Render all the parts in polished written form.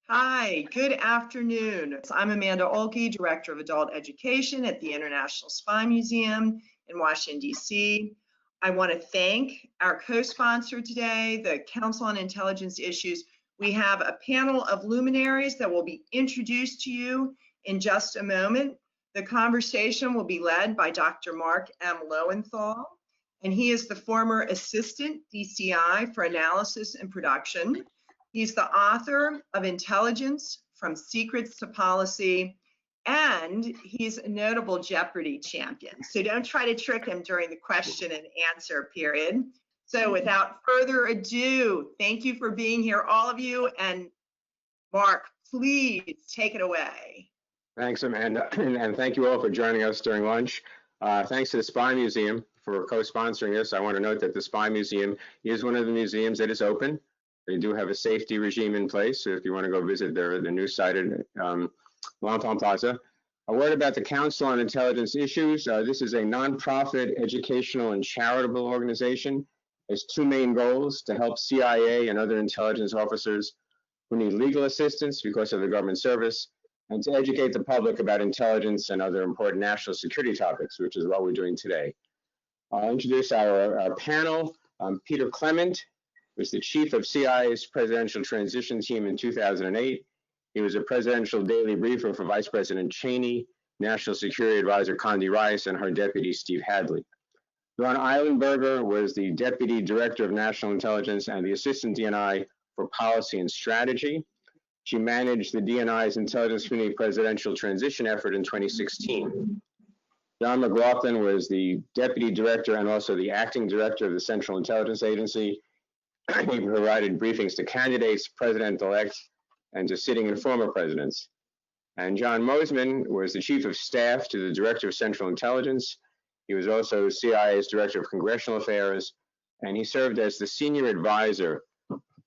Hi, good afternoon. I'm Amanda Olke, Director of Adult Education at the International Spy Museum in Washington, D.C. I want to thank our co-sponsor today, the Council on Intelligence Issues. We have a panel of luminaries that will be introduced to you in just a moment. The conversation will be led by Dr. Mark M. Lowenthal, and he is the former Assistant DCI for Analysis and Production. He's the author of Intelligence from Secrets to Policy, and he's a notable Jeopardy champion. So don't try to trick him during the question and answer period. So without further ado, thank you for being here, all of you. And Mark, please take it away. Thanks, Amanda, and thank you all for joining us during lunch. Thanks to the Spy Museum for co-sponsoring this. I want to note that the Spy Museum is one of the museums that is open. They do have a safety regime in place, so if you want to go visit the new site at L'Enfant Plaza. A word about the Council on Intelligence Issues. This is a nonprofit, educational, and charitable organization. It has two main goals: to help CIA and other intelligence officers who need legal assistance because of the government service, and to educate the public about intelligence and other important national security topics, which is what we're doing today. I'll introduce our panel. Peter Clement was the chief of CIA's presidential transition team in 2008. He was a presidential daily briefer for Vice-President Cheney, National Security Advisor Rice, and her deputy, Steve Hadley. John Eilenberger was the Deputy Director of National Intelligence and the Assistant DNI for Policy and Strategy. She managed the DNI's Intelligence Community presidential transition effort in 2016. John McLaughlin was the Deputy Director and also the Acting Director of the Central Intelligence Agency. He provided briefings to candidates, president-elects, and to sitting and former presidents. And John Moseman was the Chief of Staff to the Director of Central Intelligence. He was also CIA's Director of Congressional Affairs, and he served as the Senior Advisor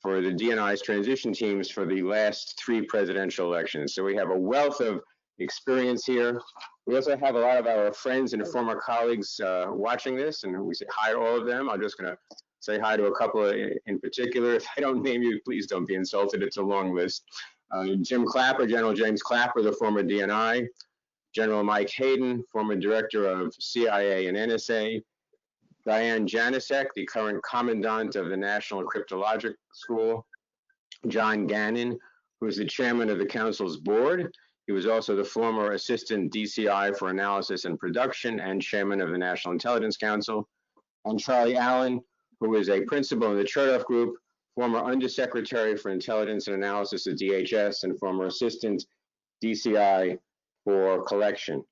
for the DNI's transition teams for the last 3 presidential elections. So we have a wealth of experience here. We also have a lot of our friends and former colleagues watching this, and we say hi to all of them. I'm just going to say hi to a couple in particular. If I don't name you, please don't be insulted. It's a long list. Jim Clapper, General James Clapper, the former DNI. General Mike Hayden, former Director of CIA and NSA. Diane Janicek, the current Commandant of the National Cryptologic School. John Gannon, who is the Chairman of the Council's Board. He was also the former Assistant DCI for Analysis and Production and Chairman of the National Intelligence Council. And Charlie Allen, who is a principal in the Chertoff Group, former Undersecretary for Intelligence and Analysis at DHS, and former Assistant DCI for Collection.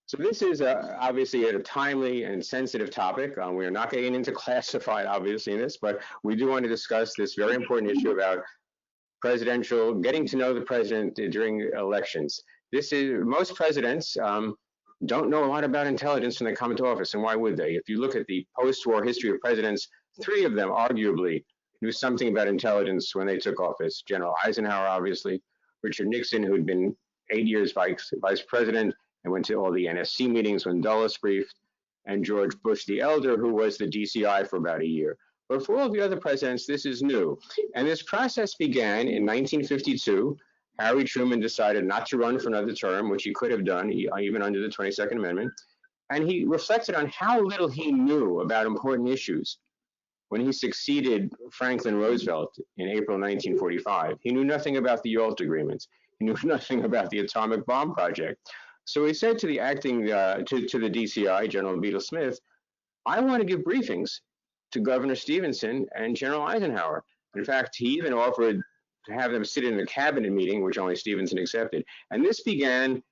So this is obviously a timely and sensitive topic. We are not getting into classified, obviously, in this, but we do want to discuss this very important issue about getting to know the president during elections. Most presidents don't know a lot about intelligence when they come into office, and why would they? If you look at the post-war history of presidents, 3 of them arguably knew something about intelligence when they took office. General Eisenhower, obviously, Richard Nixon, who had been 8 years vice president and went to all the NSC meetings when Dulles briefed, and George Bush the Elder, who was the DCI for about a year. But for all the other presidents, this is new. And this process began in 1952. Harry Truman decided not to run for another term, which he could have done, even under the 22nd Amendment. And he reflected on how little he knew about important issues when he succeeded Franklin Roosevelt in April 1945. He knew nothing about the Yalt Agreement. He knew nothing about the atomic bomb project. So he said to the to the DCI, General Beadle Smith, I want to give briefings to Governor Stevenson and General Eisenhower. In fact, he even offered to have them sit in a cabinet meeting, which only Stevenson accepted. And this began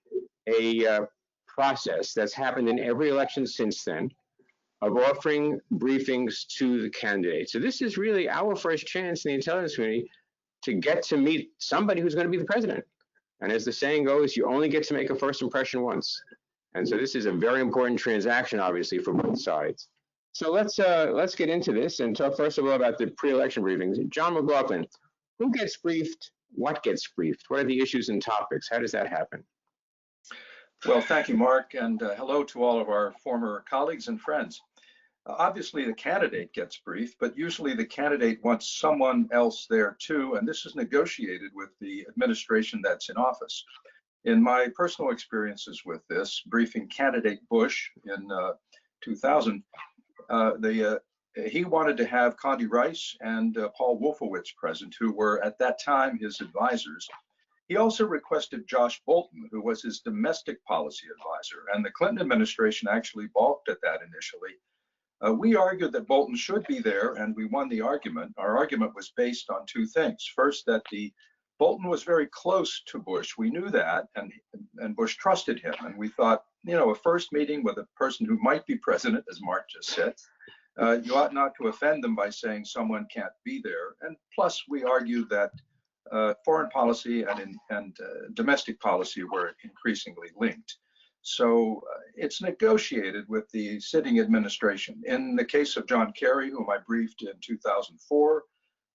a process that's happened in every election since then of offering briefings to the candidates. So this is really our first chance in the intelligence community to get to meet somebody who's going to be the president. And as the saying goes, you only get to make a first impression once. And so this is a very important transaction, obviously, for both sides. So let's get into this and talk first of all about the pre-election briefings. John McLaughlin, who gets briefed? What gets briefed? What are the issues and topics? How does that happen? Well, thank you, Mark, and hello to all of our former colleagues and friends. Obviously, the candidate gets briefed, but usually the candidate wants someone else there too, and this is negotiated with the administration that's in office. In my personal experiences with this, briefing candidate Bush in 2000, he wanted to have Condi Rice and Paul Wolfowitz present, who were at that time his advisors. He also requested Josh Bolten, who was his domestic policy advisor, and the Clinton administration actually balked at that initially. We argued that Bolton should be there, and we won the argument. Our argument was based on two things. First, that Bolton was very close to Bush. We knew that, and Bush trusted him. And we thought, you know, a first meeting with a person who might be president, as Mark just said, you ought not to offend them by saying someone can't be there. And plus, we argued that foreign policy and domestic policy were increasingly linked. So it's negotiated with the sitting administration. In the case of John Kerry, whom I briefed in 2004,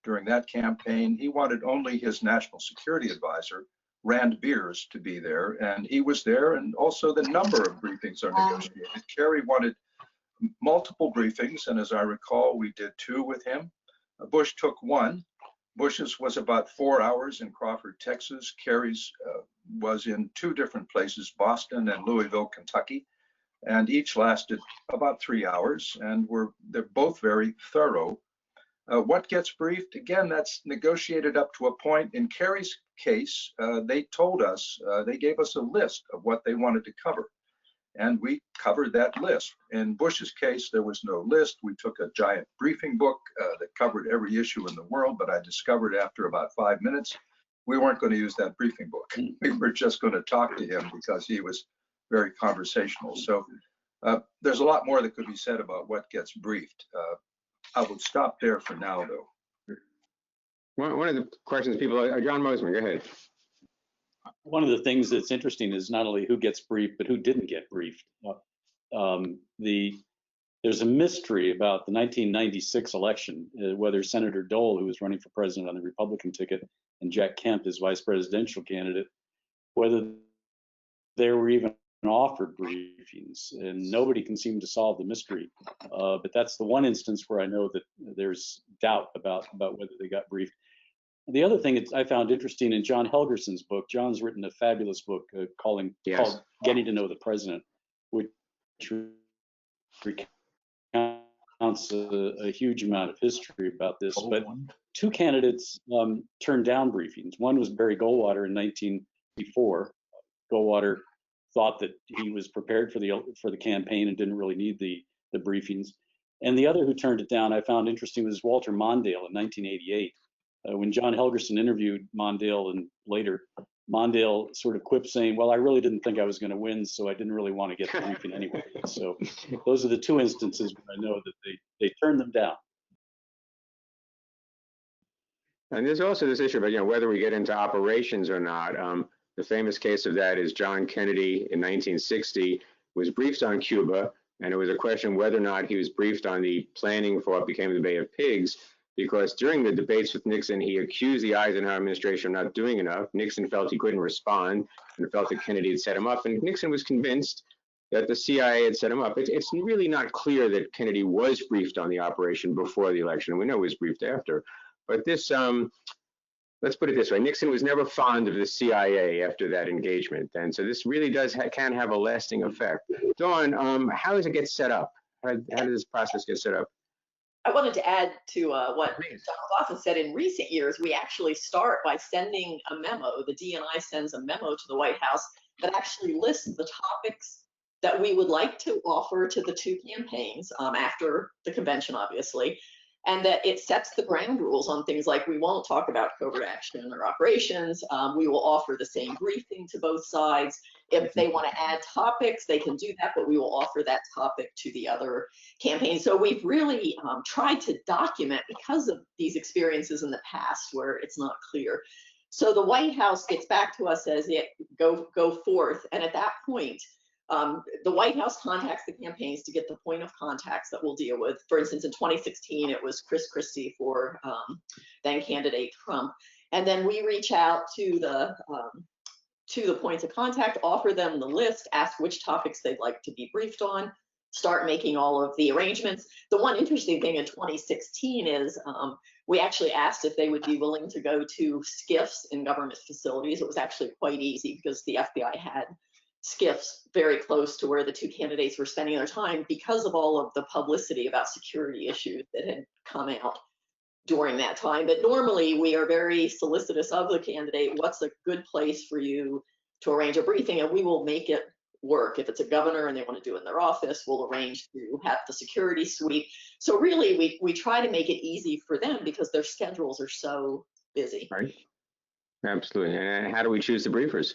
during that campaign, he wanted only his national security advisor, Rand Beers, to be there, and he was there, and also the number of briefings are negotiated. Kerry wanted multiple briefings, and as I recall, we did 2 with him. Bush took 1. Bush's was about 4 hours in Crawford, Texas. Kerry's was in 2 different places, Boston and Louisville, Kentucky, and each lasted about 3 hours, and they're both very thorough. What gets briefed? Again, that's negotiated up to a point. In Kerry's case, they told us, they gave us a list of what they wanted to cover, and we covered that list. In Bush's case, there was no list. We took a giant briefing book that covered every issue in the world, but I discovered after about 5 minutes, we weren't going to use that briefing book. We were just going to talk to him because he was very conversational. So there's a lot more that could be said about what gets briefed. I would stop there for now, though. One of the questions people, John Moseman, go ahead. One of the things that's interesting is not only who gets briefed, but who didn't get briefed. There's a mystery about the 1996 election, whether Senator Dole, who was running for president on the Republican ticket, and Jack Kemp, his vice presidential candidate, whether they were even offered briefings, and nobody can seem to solve the mystery. But that's the one instance where I know that there's doubt about whether they got briefed. The other thing I found interesting in John Helgerson's book, John's written a fabulous book called Getting to Know the President, which recounts a huge amount of history about this. But 2 candidates turned down briefings. One was Barry Goldwater in 1984. Goldwater thought that he was prepared for the campaign and didn't really need the briefings. And the other who turned it down, I found interesting, was Walter Mondale in 1988. When John Helgerson interviewed Mondale, and later Mondale sort of quipped saying, well, I really didn't think I was going to win, so I didn't really want to get the briefing anyway. So those are the 2 instances where I know that they turned them down. And there's also this issue about, whether we get into operations or not. The famous case of that is John Kennedy in 1960 was briefed on Cuba, and it was a question whether or not he was briefed on the planning for what became the Bay of Pigs, because during the debates with Nixon, he accused the Eisenhower administration of not doing enough. Nixon felt he couldn't respond and felt that Kennedy had set him up, and Nixon was convinced that the CIA had set him up. It's really not clear that Kennedy was briefed on the operation before the election. We know he was briefed after. But this, let's put it this way, Nixon was never fond of the CIA after that engagement. And so this really can have a lasting effect. Dawn, how does it get set up? How does this process get set up? I wanted to add to what John McLaughlin said. In recent years, we actually start by sending a memo. The DNI sends a memo to the White House that actually lists the topics that we would like to offer to the 2 campaigns after the convention, obviously, and that it sets the ground rules on things like we won't talk about covert action or operations. We will offer the same briefing to both sides. If they want to add topics, they can do that, but we will offer that topic to the other campaigns. So we've really tried to document, because of these experiences in the past where it's not clear. So the White House gets back to us, says, yeah, go forth. And at that point, the White House contacts the campaigns to get the point of contacts that we'll deal with. For instance, in 2016, it was Chris Christie for then candidate Trump. And then we reach out to the points of contact, offer them the list, ask which topics they'd like to be briefed on. start making all of the arrangements. The one interesting thing in 2016 is we actually asked if they would be willing to go to SCIFs in government facilities. It was actually quite easy because the FBI had SCIFs very close to where the two candidates were spending their time because of all of the publicity about security issues that had come out during that time. But normally we are very solicitous of the candidate. What's a good place for you to arrange a briefing? And we will make it work. If it's a governor and they want to do it in their office, we'll arrange to have the security suite. So really we try to make it easy for them because their schedules are so busy. Right. Absolutely. And how do we choose the briefers?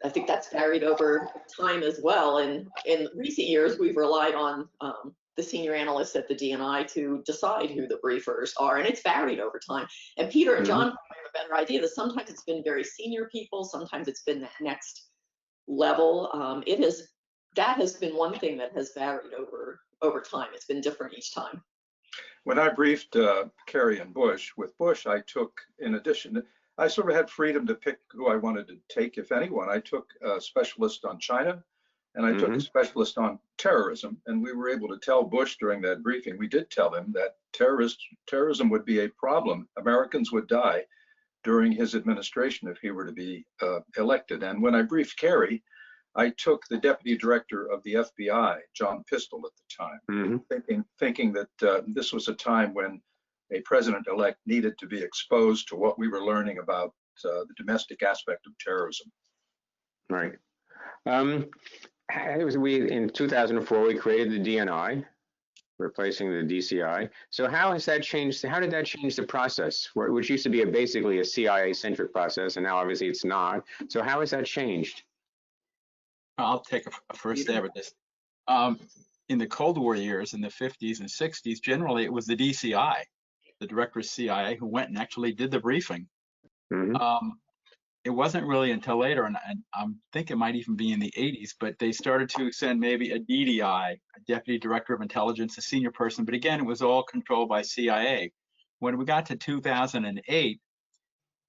I think that's varied over time as well. And in recent years, we've relied on the senior analysts at the DNI to decide who the briefers are, and it's varied over time. And Peter and John probably have a better idea that sometimes it's been very senior people, sometimes it's been that next level. That has been one thing that has varied over time. It's been different each time. When I briefed Kerry and Bush, with Bush, I took, in addition, I sort of had freedom to pick who I wanted to take, if anyone. I took a specialist on China, and I took a specialist on terrorism. And we were able to tell Bush during that briefing, we did tell him that terrorism would be a problem. Americans would die during his administration if he were to be elected. And when I briefed Kerry, I took the Deputy Director of the FBI, John Pistol, at the time, thinking that this was a time when a president-elect needed to be exposed to what we were learning about the domestic aspect of terrorism. Right. In 2004, we created the DNI, replacing the DCI. So how has that changed? How did that change the process, which used to be basically a CIA-centric process, and now obviously it's not. So how has that changed? I'll take a first stab at this. In the Cold War years, in the 50s and 60s, generally it was the DCI, the director of CIA, who went and actually did the briefing. It wasn't really until later, and I think it might even be in the 80s, but they started to send maybe a DDI, a Deputy Director of Intelligence, a senior person, but again, it was all controlled by CIA. When we got to 2008,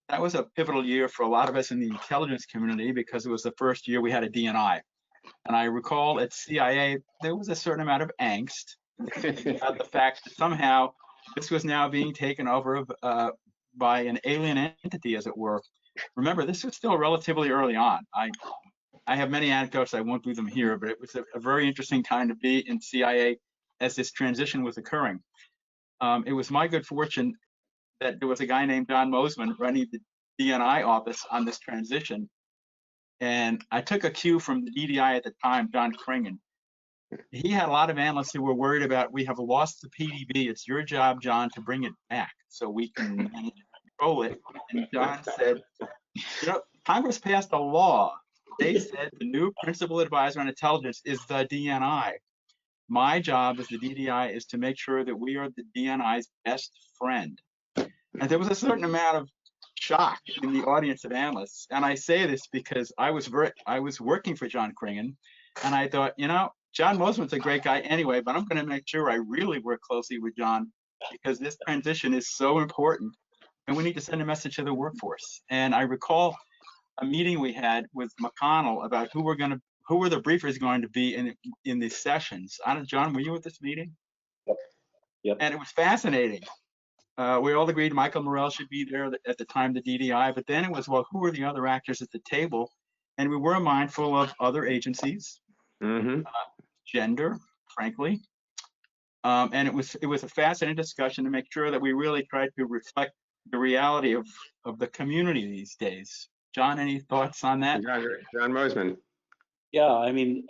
that was a pivotal year for a lot of us in the intelligence community because it was the first year we had a DNI. And I recall at CIA, there was a certain amount of angst about the fact that somehow this was now being taken over by an alien entity, as it were. Remember, this was still relatively early on. I have many anecdotes, I won't do them here, but it was a very interesting time to be in CIA as this transition was occurring. It was my good fortune that there was a guy named John Moseman running the DNI office on this transition. And I took a cue from the DDI at the time, John Kringen. He had a lot of analysts who were worried about, we have lost the PDB. It's your job, John, to bring it back so we can manage and control it. And John said, you know, Congress passed a law. They said the new principal advisor on intelligence is the DNI. My job as the DDI is to make sure that we are the DNI's best friend. And there was a certain amount of shock in the audience of analysts. And I say this because I was working for John Kringen, and I thought, you know, John Moseman's a great guy anyway, but I'm going to make sure I really work closely with John because this transition is so important, and we need to send a message to the workforce. And I recall a meeting we had with McConnell about who were the briefers going to be in these sessions. I don't know, John, were you at this meeting? Yep. And it was fascinating. We all agreed Michael Morrell should be there at the time, the DDI, but then it was, well, who are the other actors at the table? And we were mindful of other agencies, gender, frankly. And it was a fascinating discussion to make sure that we really tried to reflect the reality of the community these days. John, any thoughts on that? John Moseman. Yeah, I mean,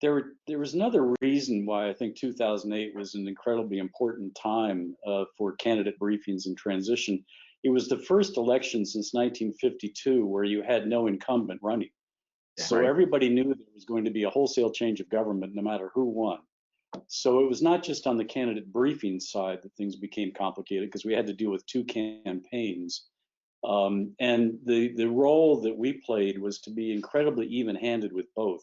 there was another reason why I think 2008 was an incredibly important time for candidate briefings and transition. It was the first election since 1952 where you had no incumbent running. So everybody knew there was going to be a wholesale change of government no matter who won. So it was not just on the candidate briefing side that things became complicated because we had to deal with two campaigns. And the role that we played was to be incredibly even-handed with both.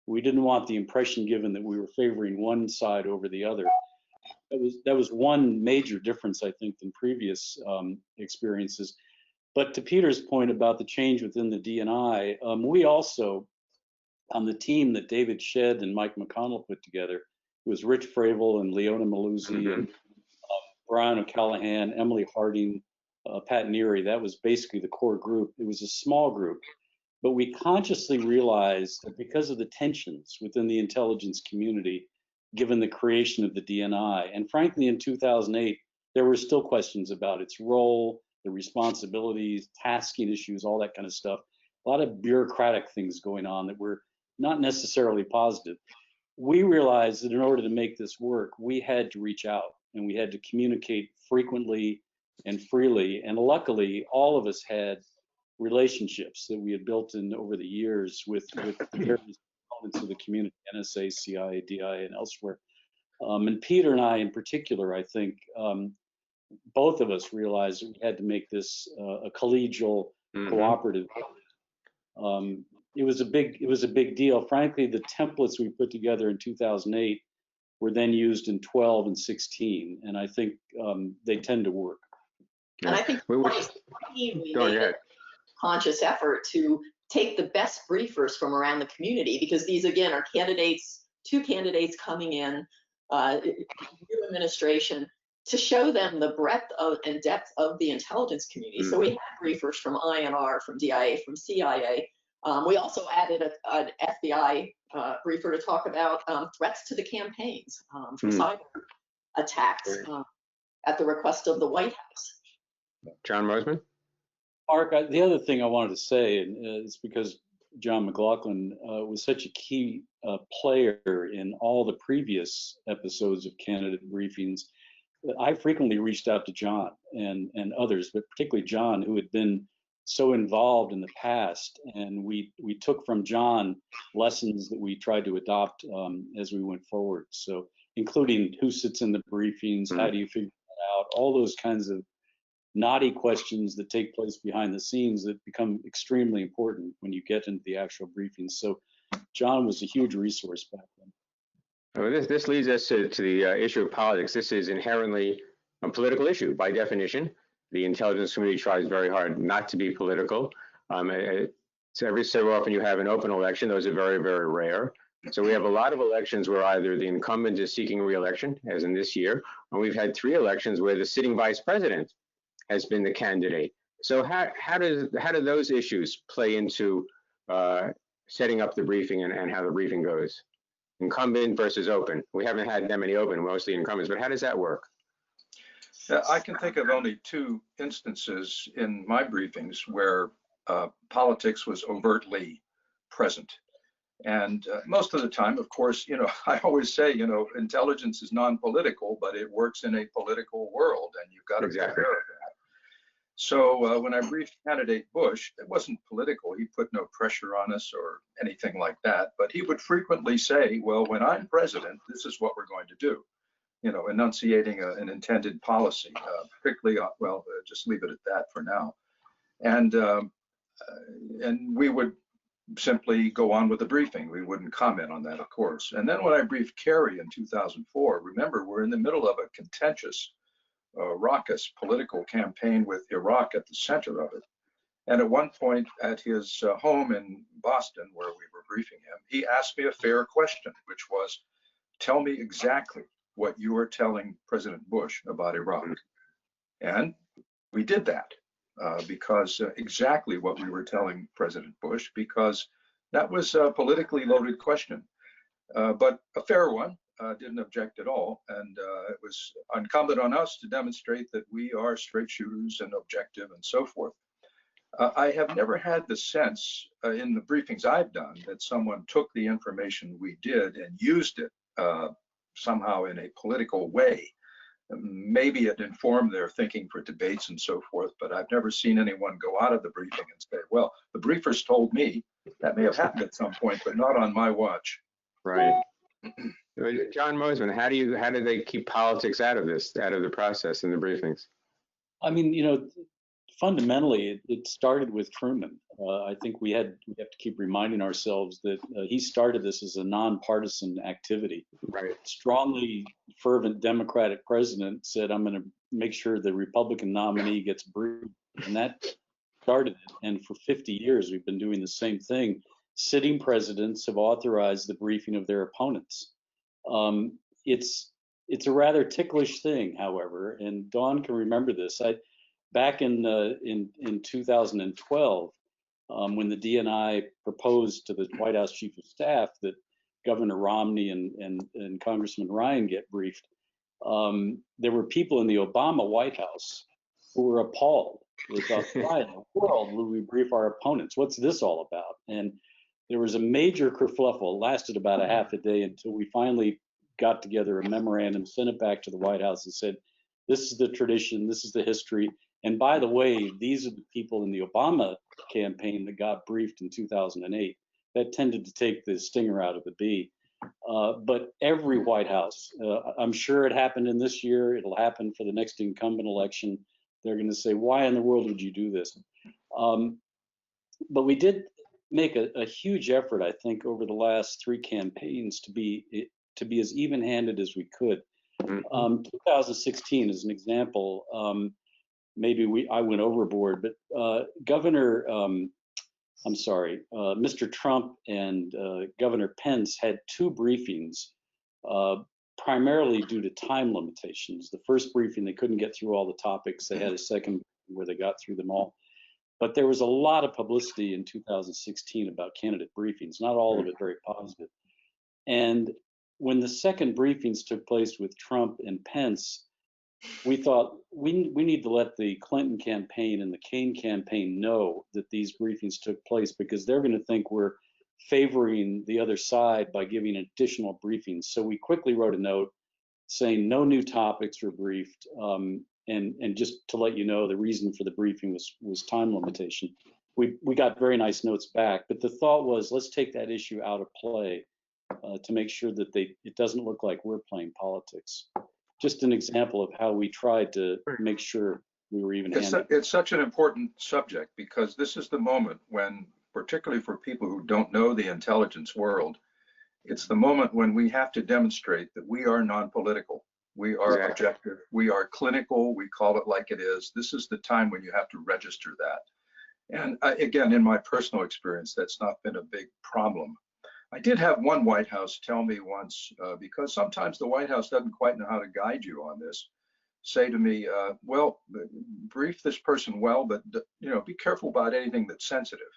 We didn't want the impression given that we were favoring one side over the other. That was one major difference, I think, than previous experiences. But to Peter's point about the change within the DNI, we also on the team that David Shedd and Mike McConnell put together. It was Rich Fravel and Leona Maluzzi and Brian O'Callahan, Emily Harding, Pat Neary. That was basically the core group. It was a small group, but we consciously realized that because of the tensions within the intelligence community, given the creation of the DNI, and frankly in 2008, there were still questions about its role, the responsibilities, tasking issues, all that kind of stuff. A lot of bureaucratic things going on that were not necessarily positive. We realized that in order to make this work, we had to reach out and we had to communicate frequently and freely. And luckily, all of us had relationships that we had built in over the years with the various components of the community, NSA, CIA, DIA, and elsewhere. And Peter and I in particular, I think, both of us realized that we had to make this a collegial, cooperative. It was a big deal. Frankly, the templates we put together in 2008 were then used in 12 and 16, and I think they tend to work. And I think we made a conscious effort to take the best briefers from around the community, because these again are candidates, two candidates coming in, new administration, to show them the breadth of and depth of the intelligence community. So we had briefers from INR, from DIA, from CIA. We also added an FBI briefer to talk about threats to the campaigns from cyber attacks at the request of the White House. John Moseman? Mark, the other thing I wanted to say is because John McLaughlin was such a key player in all the previous episodes of candidate briefings, I frequently reached out to John and others, but particularly John, who had been so involved in the past, and we took from John lessons that we tried to adopt as we went forward. So including who sits in the briefings, how do you figure that out, all those kinds of knotty questions that take place behind the scenes that become extremely important when you get into the actual briefings. So John was a huge resource back then. Well, this leads us to the issue of politics. This is inherently a political issue by definition. The intelligence community tries very hard not to be political. So every so often you have an open election. Those are very, very rare. So we have a lot of elections where either the incumbent is seeking re-election, as in this year, or we've had 3 elections where the sitting vice president has been the candidate. So how do those issues play into setting up the briefing and how the briefing goes? Incumbent versus open. We haven't had that many open, mostly incumbents, but how does that work? I can think of only 2 instances in my briefings where politics was overtly present. And most of the time, of course, I always say, intelligence is non-political, but it works in a political world, and you've got to be aware of that. So when I briefed candidate Bush, it wasn't political. He put no pressure on us or anything like that, but he would frequently say, well, when I'm president, this is what we're going to do, enunciating an intended policy, particularly, just leave it at that for now. And we would simply go on with the briefing. We wouldn't comment on that, of course. And then when I briefed Kerry in 2004, remember, we're in the middle of a contentious, raucous political campaign with Iraq at the center of it. And at one point at his home in Boston, where we were briefing him, he asked me a fair question, which was, tell me exactly what you are telling President Bush about Iraq. And we did that because exactly what we were telling President Bush, because that was a politically loaded question, but a fair one. Didn't object at all, and it was incumbent on us to demonstrate that we are straight shooters and objective and so forth. I have never had the sense in the briefings I've done that someone took the information we did and used it somehow in a political way. Maybe it informed their thinking for debates and so forth, but I've never seen anyone go out of the briefing and say, well, the briefers told me. That may have happened at some point, but not on my watch. Right. John Moseman, how do they keep politics out of the process in the briefings? I mean, fundamentally, it started with Truman. I think we have to keep reminding ourselves that he started this as a nonpartisan activity. Right. Strongly fervent Democratic president said, I'm going to make sure the Republican nominee gets briefed. And that started it. And for 50 years, we've been doing the same thing. sitting presidents have authorized the briefing of their opponents. It's a rather ticklish thing, however, and Dawn can remember this. Back in 2012, when the DNI proposed to the White House Chief of Staff that Governor Romney and Congressman Ryan get briefed, there were people in the Obama White House who were appalled. They thought, why in the world would we brief our opponents? What's this all about? And there was a major kerfluffle. It lasted about a half a day until we finally got together a memorandum, sent it back to the White House and said, this is the tradition, this is the history. And by the way, these are the people in the Obama campaign that got briefed in 2008. That tended to take the stinger out of the bee. But every White House, I'm sure it happened in this year, it'll happen for the next incumbent election. They're going to say, why in the world would you do this? But we did make a huge effort, I think, over the last 3 campaigns to be as even-handed as we could. 2016 is an example. Maybe I went overboard, but Mr. Trump and Governor Pence had 2 briefings, primarily due to time limitations. The first briefing, they couldn't get through all the topics. They had a second where they got through them all. But there was a lot of publicity in 2016 about candidate briefings, not all of it very positive. And when the second briefings took place with Trump and Pence, we thought we need to let the Clinton campaign and the Kaine campaign know that these briefings took place, because they're going to think we're favoring the other side by giving additional briefings. So we quickly wrote a note saying no new topics were briefed. And just to let you know, the reason for the briefing was time limitation. We got very nice notes back, but the thought was, let's take that issue out of play to make sure that it doesn't look like we're playing politics. Just an example of how we tried to make sure we were even-handed. It's such an important subject, because this is the moment when, particularly for people who don't know the intelligence world, it's the moment when we have to demonstrate that we are non-political. We are objective, we are clinical, we call it like it is. This is the time when you have to register that. And again, in my personal experience, that's not been a big problem. I did have one White House tell me once, because sometimes the White House doesn't quite know how to guide you on this, say to me, well, brief this person well, but be careful about anything that's sensitive.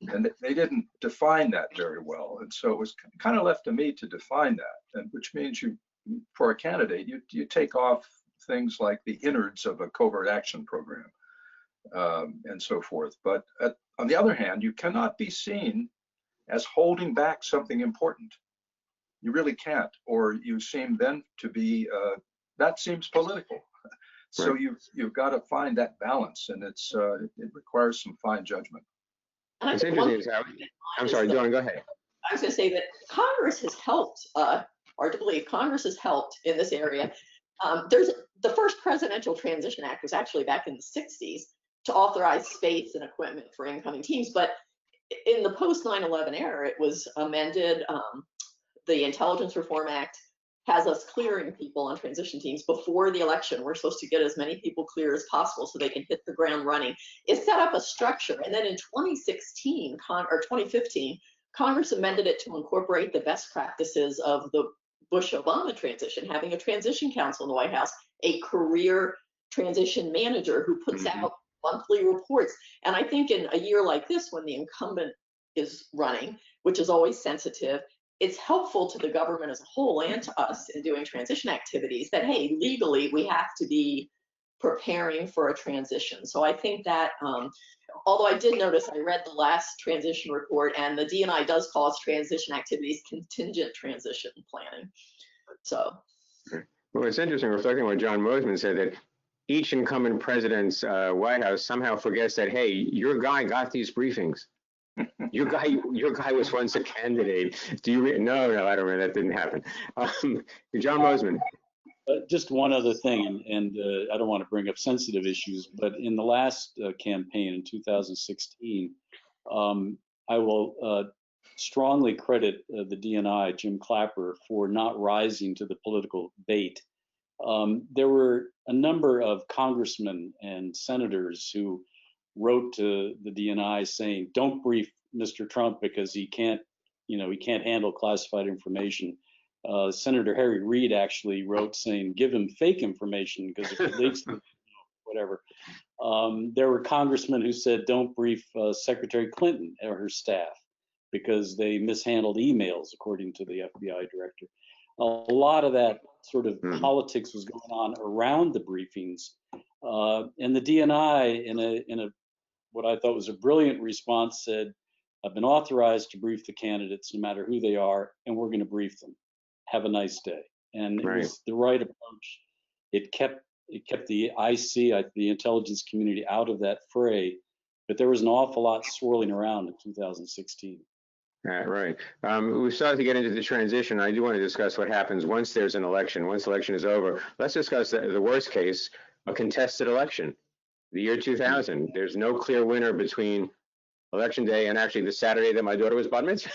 And they didn't define that very well. And so it was kind of left to me to define that, and which means for a candidate, you take off things like the innards of a covert action program and so forth. But on the other hand, you cannot be seen as holding back something important. You really can't, or you seem then to be, that seems political. So you've got to find that balance, and it requires some fine judgment. It's interesting. I'm sorry, Dawn, go ahead. I was going to say that Congress has helped, hard to believe, Congress has helped in this area. There's the first Presidential Transition Act was actually back in the 60s to authorize space and equipment for incoming teams, but in the post 9/11 era, it was amended. The Intelligence Reform Act has us clearing people on transition teams before the election. We're supposed to get as many people clear as possible so they can hit the ground running. It set up a structure, and then in 2016 or 2015, Congress amended it to incorporate the best practices of the Bush-Obama transition, having a transition council in the White House, a career transition manager who puts out monthly reports. And I think in a year like this, when the incumbent is running, which is always sensitive, it's helpful to the government as a whole and to us in doing transition activities that, hey, legally, we have to be preparing for a transition. So I think that, although I did notice, I read the last transition report, and the DNI does call its transition activities contingent transition planning. So. Well, it's interesting, reflecting on what John Moseman said, that each incumbent president's White House somehow forgets that, hey, your guy got these briefings. Your guy was once a candidate. No, I don't know. That didn't happen. John Moseman. Just one other thing, and I don't want to bring up sensitive issues, but in the last campaign in 2016, I will strongly credit the DNI, Jim Clapper, for not rising to the political bait. There were a number of congressmen and senators who wrote to the DNI saying, don't brief Mr. Trump because he can't handle classified information. Senator Harry Reid actually wrote saying, give him fake information because if he leaks, whatever. There were congressmen who said, don't brief Secretary Clinton or her staff because they mishandled emails, according to the FBI director. A lot of that sort of politics was going on around the briefings. And the DNI, in a what I thought was a brilliant response, said, I've been authorized to brief the candidates no matter who they are, and we're going to brief them. Have a nice day. And it was the right approach. It kept the IC, the intelligence community, out of that fray, but there was an awful lot swirling around in 2016. Right. We started to get into the transition. I do want to discuss what happens once there's an election. Once the election is over, let's discuss the worst case, a contested election. The year 2000, there's no clear winner between election day and actually the Saturday that my daughter was bat mitzvah,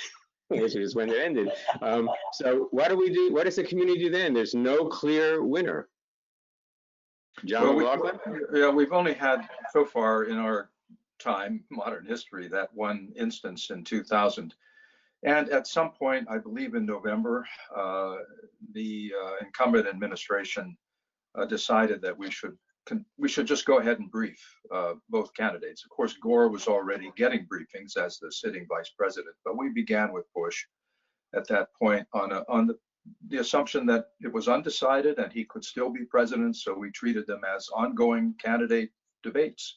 which is when it ended. So what do we do? What does the community do then? There's no clear winner. John McLaughlin? Yeah, we've only had so far in our time, modern history, that one instance in 2000. And at some point, I believe in November, the incumbent administration decided that we should just go ahead and brief both candidates. Of course, Gore was already getting briefings as the sitting vice president, but we began with Bush at that point on the assumption that it was undecided and he could still be president, so we treated them as ongoing candidate debates.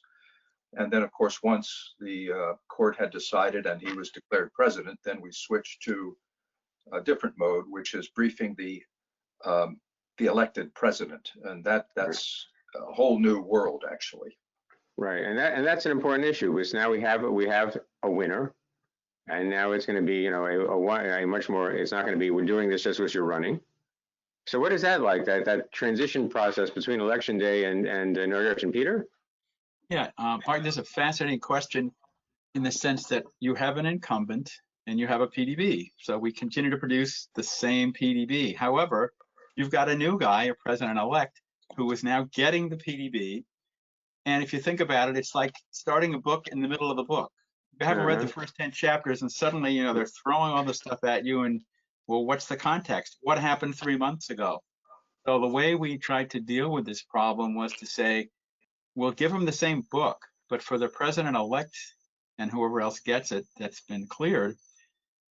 And then, of course, once the court had decided and he was declared president, then we switched to a different mode, which is briefing the elected president, and that's a whole new world, actually. Right, and that's an important issue. Because now we have a winner, and now it's going to be a much more. It's not going to be we're doing this just because you're running. So what is that like? That transition process between election day and inauguration, Peter? Yeah, Mark, this is a fascinating question in the sense that you have an incumbent and you have a PDB. So we continue to produce the same PDB. However, you've got a new guy, a president-elect, who is now getting the PDB. And if you think about it, it's like starting a book in the middle of the book. You haven't read the first 10 chapters and suddenly, they're throwing all this stuff at you and, well, what's the context? What happened 3 months ago? So the way we tried to deal with this problem was to say, we'll give them the same book, but for the president-elect and whoever else gets it that's been cleared,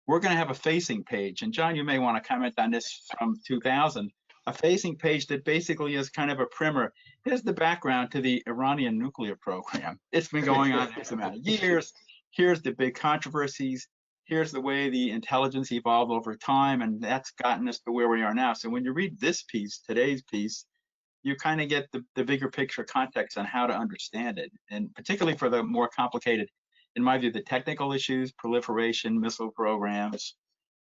we're going to have a facing page. And John, you may want to comment on this from 2000, a facing page that basically is kind of a primer. Here's the background to the Iranian nuclear program. It's been going on X amount of years. Here's the big controversies. Here's the way the intelligence evolved over time, and that's gotten us to where we are now. So when you read this piece, today's piece, you kind of get the bigger picture context on how to understand it, and particularly for the more complicated, in my view, the technical issues, proliferation, missile programs.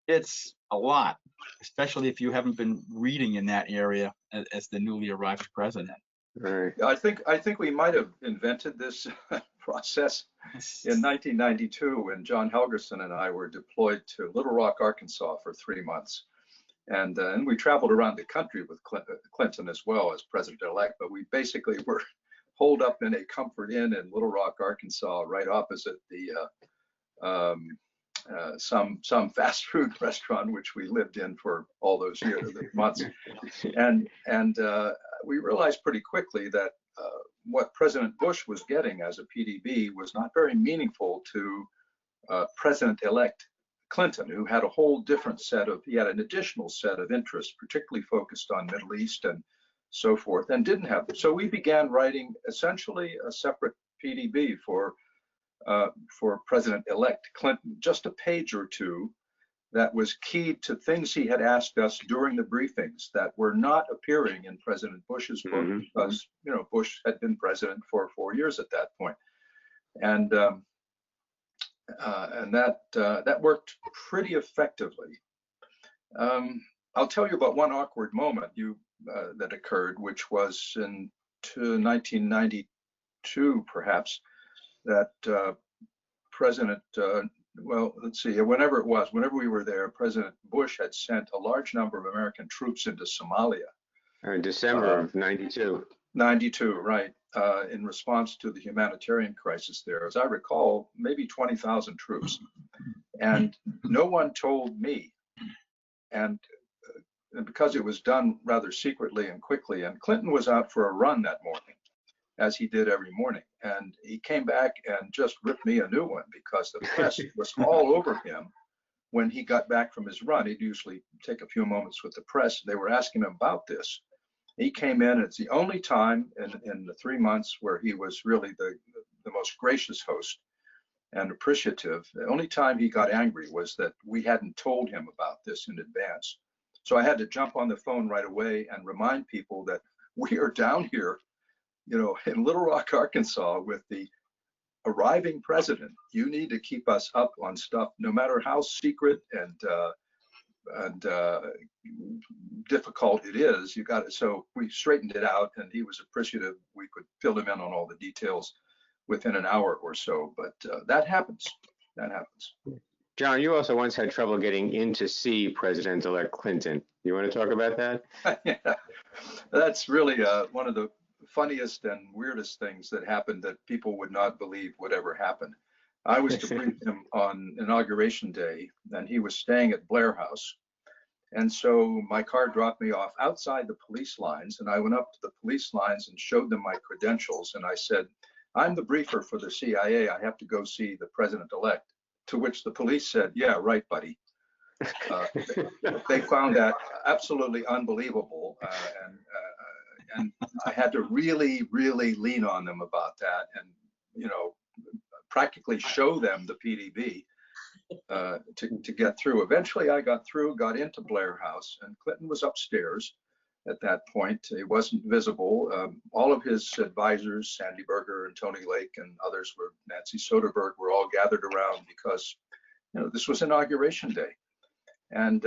It's a lot, especially if you haven't been reading in that area as the newly arrived president. Right. I think we might have invented this process in 1992 when John Helgerson and I were deployed to Little Rock, Arkansas for 3 months. And we traveled around the country with Clinton as well as president-elect, but we basically were holed up in a comfort inn in Little Rock, Arkansas, right opposite the some fast food restaurant which we lived in for all those years, months, and we realized pretty quickly that what President Bush was getting as a PDB was not very meaningful to President-elect Clinton, who had a whole different he had an additional set of interests, particularly focused on Middle East and so forth, and didn't have them. So we began writing essentially a separate PDB for President-elect Clinton, just a page or two that was key to things he had asked us during the briefings that were not appearing in President Bush's book because, Bush had been president for 4 years at that point. And that worked pretty effectively. I'll tell you about one awkward moment that occurred, which was in 1992, perhaps, that President, whenever we were there, President Bush had sent a large number of American troops into Somalia. In December of 92. 92, right, in response to the humanitarian crisis there. As I recall, maybe 20,000 troops. And no one told me. And because it was done rather secretly and quickly, and Clinton was out for a run that morning, as he did every morning. And he came back and just ripped me a new one because the press was all over him when he got back from his run. He'd usually take a few moments with the press. They were asking him about this. He came in, it's the only time in the 3 months where he was really the most gracious host and appreciative. The only time he got angry was that we hadn't told him about this in advance. So I had to jump on the phone right away and remind people that we are down here, you know, in Little Rock, Arkansas, with the arriving president. You need to keep us up on stuff, no matter how secret and difficult it is. You got it. So we straightened it out, and he was appreciative. We could fill him in on all the details within an hour or so. But that happens. That happens. John, you also once had trouble getting in to see President-elect Clinton. You want to talk about that? Yeah, that's really one of the funniest and weirdest things that happened that people would not believe would ever happen. I was to brief him on Inauguration Day, and he was staying at Blair House. And so my car dropped me off outside the police lines, and I went up to the police lines and showed them my credentials. And I said, I'm the briefer for the CIA. I have to go see the president-elect. To which the police said, yeah, right, buddy. They found that absolutely unbelievable. And I had to really, really lean on them about that and, you know, practically show them the PDB to get through. Eventually I got through, got into Blair House, and Clinton was upstairs at that point. He wasn't visible. All of his advisors, Sandy Berger and Tony Lake and others, were Nancy Soderberg, were all gathered around because, you know, this was Inauguration Day. And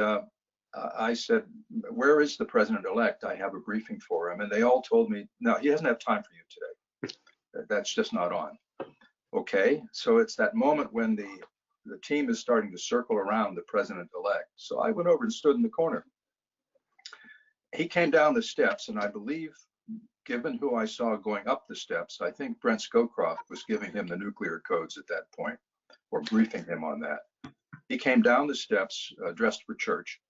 I said, where is the president-elect? I have a briefing for him. And they all told me, no, he doesn't have time for you today. That's just not on. Okay, so it's that moment when the team is starting to circle around the president-elect. So I went over and stood in the corner. He came down the steps, and I believe, given who I saw going up the steps, I think Brent Scowcroft was giving him the nuclear codes at that point, or briefing him on that. He came down the steps dressed for church,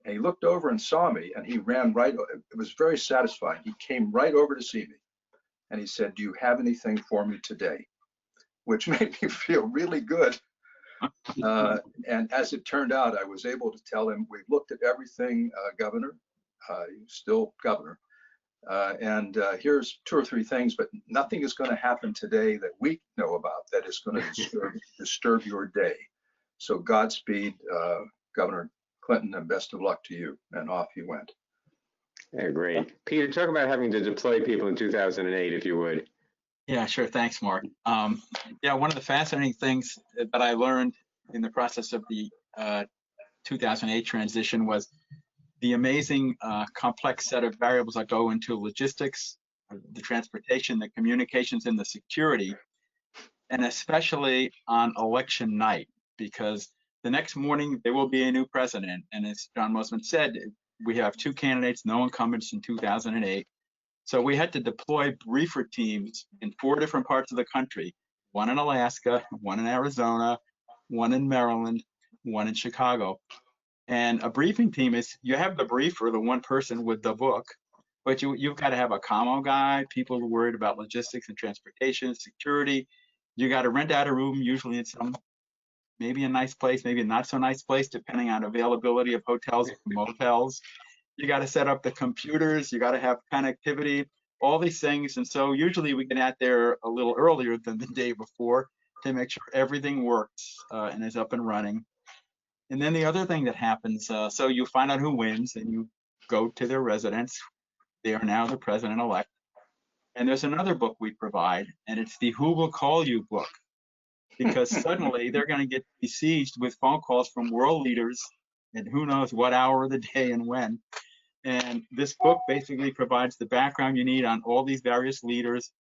and he looked over and saw me, and he ran right. It was very satisfying. He came right over to see me, and he said, do you have anything for me today? Which made me feel really good. And as it turned out, I was able to tell him, we've looked at everything, Governor. He's still governor. And here's 2 or 3 things, but nothing is going to happen today that we know about that is going to disturb your day. So Godspeed, Governor Clinton, and best of luck to you. And off he went. Yeah, great. Peter, talk about having to deploy people in 2008, if you would. Yeah, sure. Thanks, Mark. Yeah, one of the fascinating things that I learned in the process of the 2008 transition was the amazing complex set of variables that go into logistics, the transportation, the communications, and the security, and especially on election night, because the next morning there will be a new president. And as John Moseman said, we have 2 candidates, no incumbents in 2008. So we had to deploy briefer teams in 4 different parts of the country, 1 in Alaska, 1 in Arizona, 1 in Maryland, 1 in Chicago. And a briefing team is, you have the briefer, the one person with the book, but you've got to have a commo guy, people who are worried about logistics and transportation, security. You got to rent out a room, usually in some, maybe a nice place, maybe a not so nice place, depending on availability of hotels and motels. You got to set up the computers, you got to have connectivity, all these things. And so usually we get out there a little earlier than the day before to make sure everything works and is up and running. And then the other thing that happens, so you find out who wins and you go to their residence. They are now the president-elect. And there's another book we provide, and it's the Who Will Call You book, because suddenly they're going to get besieged with phone calls from world leaders and who knows what hour of the day and when. And this book basically provides the background you need on all these various leaders,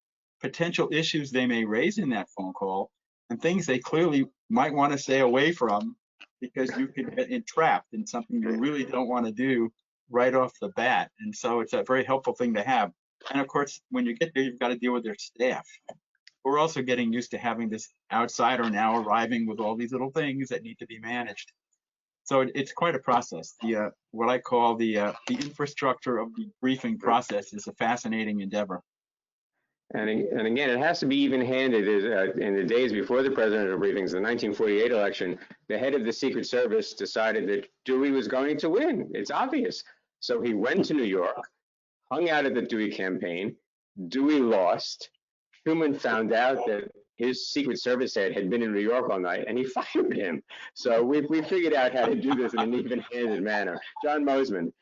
potential issues they may raise in that phone call, and things they clearly might want to stay away from because you could get entrapped in something you really don't want to do right off the bat. And so it's a very helpful thing to have. And of course, when you get there, you've got to deal with their staff. We're also getting used to having this outsider now arriving with all these little things that need to be managed. So it's quite a process. The what I call the infrastructure of the briefing process is a fascinating endeavor. And again, it has to be even-handed. In the days before the presidential briefings, the 1948 election, the head of the Secret Service decided that Dewey was going to win. It's obvious. So he went to New York, hung out at the Dewey campaign. Dewey lost. Truman found out that his Secret Service head had been in New York all night, and he fired him. So we figured out how to do this in an even-handed manner. John Moseman.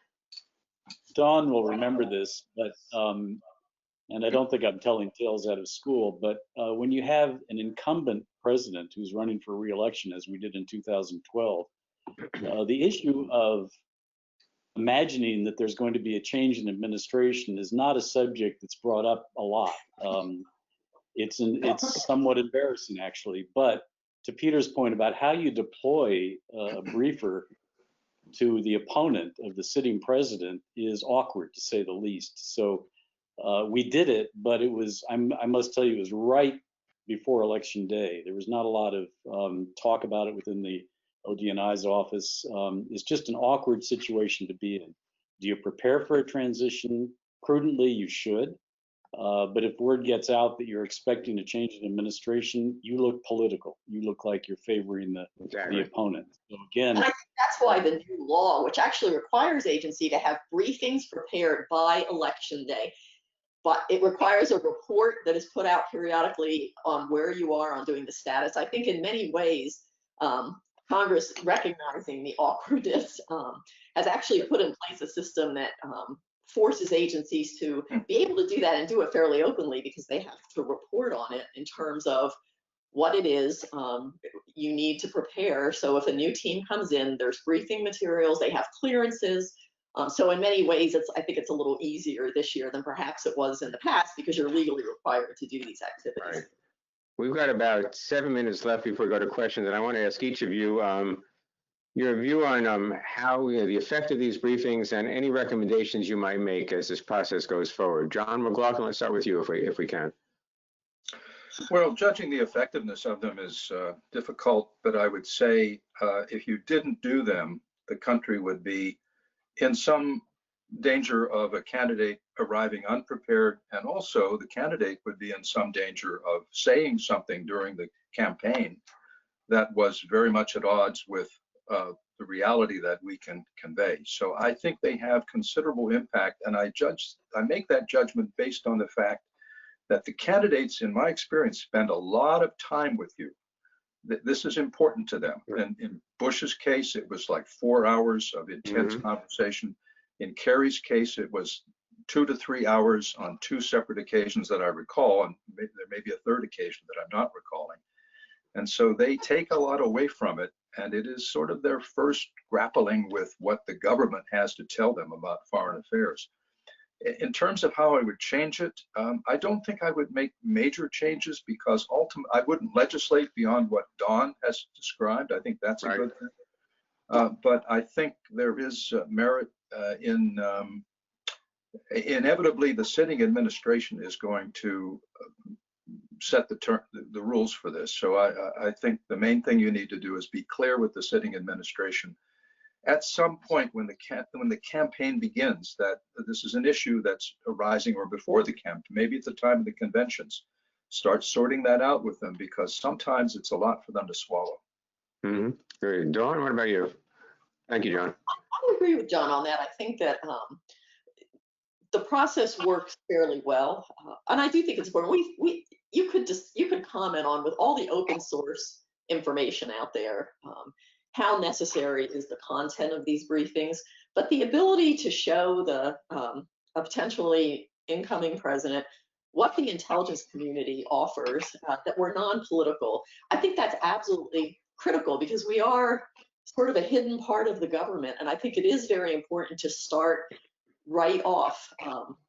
Don will remember this, but and I don't think I'm telling tales out of school, but when you have an incumbent president who's running for re-election, as we did in 2012, the issue of imagining that there's going to be a change in administration is not a subject that's brought up a lot. It's somewhat embarrassing, actually. But to Peter's point about how you deploy a briefer to the opponent of the sitting president is awkward, to say the least. So we did it, but it was, I must tell you, it was right before Election Day. There was not a lot of talk about it within the ODNI's office. It's just an awkward situation to be in. Do you prepare for a transition prudently? You should. But if word gets out that you're expecting a change in administration, you look political. You look like you're favoring the opponent. So again, and I think that's why the new law, which actually requires agency to have briefings prepared by Election Day, but it requires a report that is put out periodically on where you are on doing the status. I think in many ways, Congress, recognizing the awkwardness, has actually put in place a system that forces agencies to be able to do that and do it fairly openly, because they have to report on it in terms of what it is you need to prepare. So if a new team comes in, there's briefing materials, they have clearances. So in many ways, I think it's a little easier this year than perhaps it was in the past, because you're legally required to do these activities. Right. We've got about 7 minutes left before we go to questions, and I want to ask each of you your view on how the effect of these briefings and any recommendations you might make as this process goes forward. John McLaughlin, let's start with you if we can. Well, judging the effectiveness of them is difficult, but I would say if you didn't do them, the country would be in some danger of a candidate arriving unprepared, and also the candidate would be in some danger of saying something during the campaign that was very much at odds with the reality that we can convey. So I think they have considerable impact, and I make that judgment based on the fact that the candidates, in my experience, spend a lot of time with you. This is important to them. And in Bush's case, it was like 4 hours of intense conversation. In Kerry's case, it was 2 to 3 hours on 2 separate occasions that I recall, and there may be a third occasion that I'm not recalling. And so they take a lot away from it, and it is sort of their first grappling with what the government has to tell them about foreign affairs. In terms of how I would change it, I don't think I would make major changes, because ultimately I wouldn't legislate beyond what Don has described. I think that's a good thing. But I think there is merit in inevitably the sitting administration is going to set the rules for this. So I think the main thing you need to do is be clear with the sitting administration at some point when the campaign begins that this is an issue that's arising, or before the campaign, maybe at the time of the conventions. Start sorting that out with them, because sometimes it's a lot for them to swallow. Great. Dawn, what about you? Thank you, John. I would agree with John on that. I think that the process works fairly well, and I do think it's important. You could comment on, with all the open source information out there, how necessary is the content of these briefings, but the ability to show a potentially incoming president what the intelligence community offers that we're non-political. I think that's absolutely critical, because we are sort of a hidden part of the government, and I think it is very important to start right off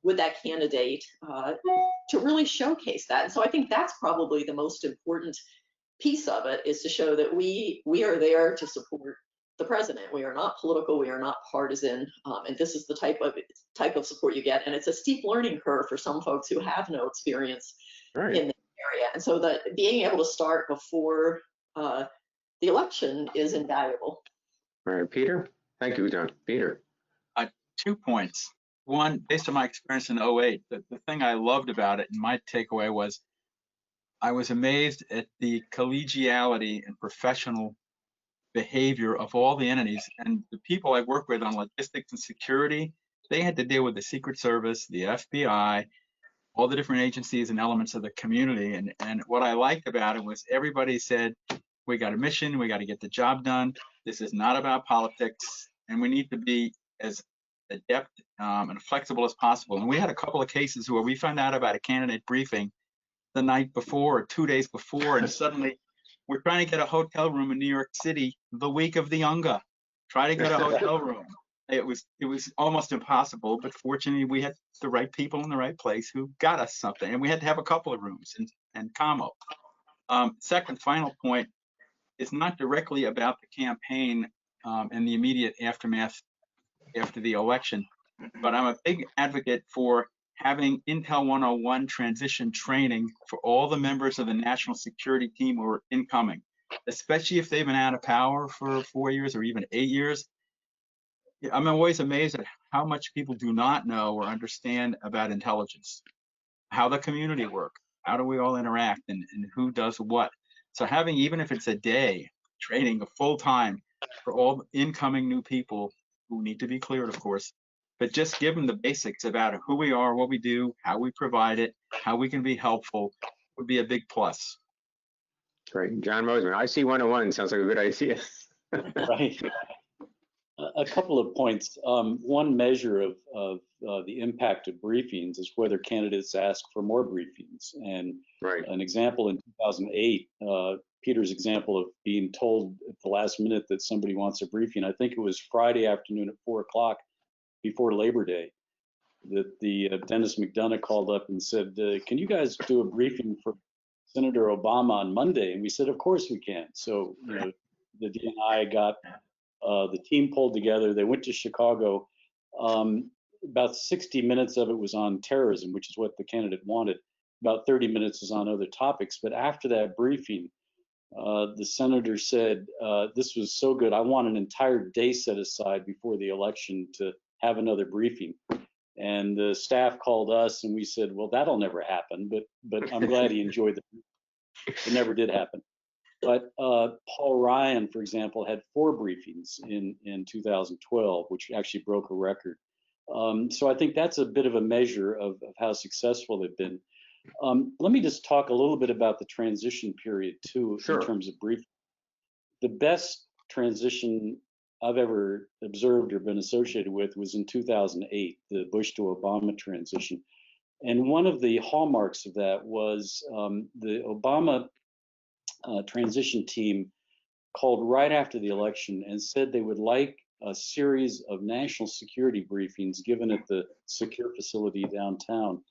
with that candidate to really showcase that. And so I think that's probably the most important piece of it, is to show that we are there to support the president. We are not political. We are not partisan. And this is the type of support you get. And it's a steep learning curve for some folks who have no experience Right. in the area. And so being able to start before the election is invaluable. All right, Peter. Thank you, John. Peter. 2 points. One, based on my experience in 08, the thing I loved about it and my takeaway was I was amazed at the collegiality and professional behavior of all the entities, and the people I work with on logistics and security, they had to deal with the Secret Service, the FBI, all the different agencies and elements of the community. And what I liked about it was everybody said, we got a mission, we got to get the job done. This is not about politics, and we need to be as adept and flexible as possible. And we had a couple of cases where we found out about a candidate briefing the night before or 2 days before, and suddenly we're trying to get a hotel room in New York City the week of the UNGA. Try to get a hotel room. It was almost impossible, but fortunately we had the right people in the right place who got us something, and we had to have a couple of rooms and commo. Second, final point is not directly about the campaign and the immediate aftermath after the election, but I'm a big advocate for having Intel 101 transition training for all the members of the national security team who are incoming, especially if they've been out of power for 4 years or even 8 years. I'm always amazed at how much people do not know or understand about intelligence, how the community works, how do we all interact, and who does what. So having, even if it's a day, training a full time for all incoming new people who need to be cleared, of course, but just give them the basics about who we are, what we do, how we provide it, how we can be helpful would be a big plus. Great. John Moseman, IC 101 sounds like a good idea. Right. A couple of points. One measure of the impact of briefings is whether candidates ask for more briefings. And Right. an example in 2008, Peter's example of being told at the last minute that somebody wants a briefing, I think it was Friday afternoon at 4 o'clock before Labor Day, that the Dennis McDonough called up and said, can you guys do a briefing for Senator Obama on Monday? And we said, of course we can. So, you know, the DNI got the team pulled together. They went to Chicago. About 60 minutes of it was on terrorism, which is what the candidate wanted. About 30 minutes was on other topics. But after that briefing, the senator said, this was so good, I want an entire day set aside before the election to have another briefing. And the staff called us and we said, well, that'll never happen, but I'm glad he enjoyed it never did happen. But Paul Ryan, for example, had 4 briefings in 2012, which actually broke a record. So I think that's a bit of a measure of how successful they've been. Let me just talk a little bit about the transition period too, Sure. in terms of briefing. The best transition I've ever observed or been associated with was in 2008, the Bush to Obama transition. And one of the hallmarks of that was the Obama transition team called right after the election and said they would like a series of national security briefings given at the secure facility downtown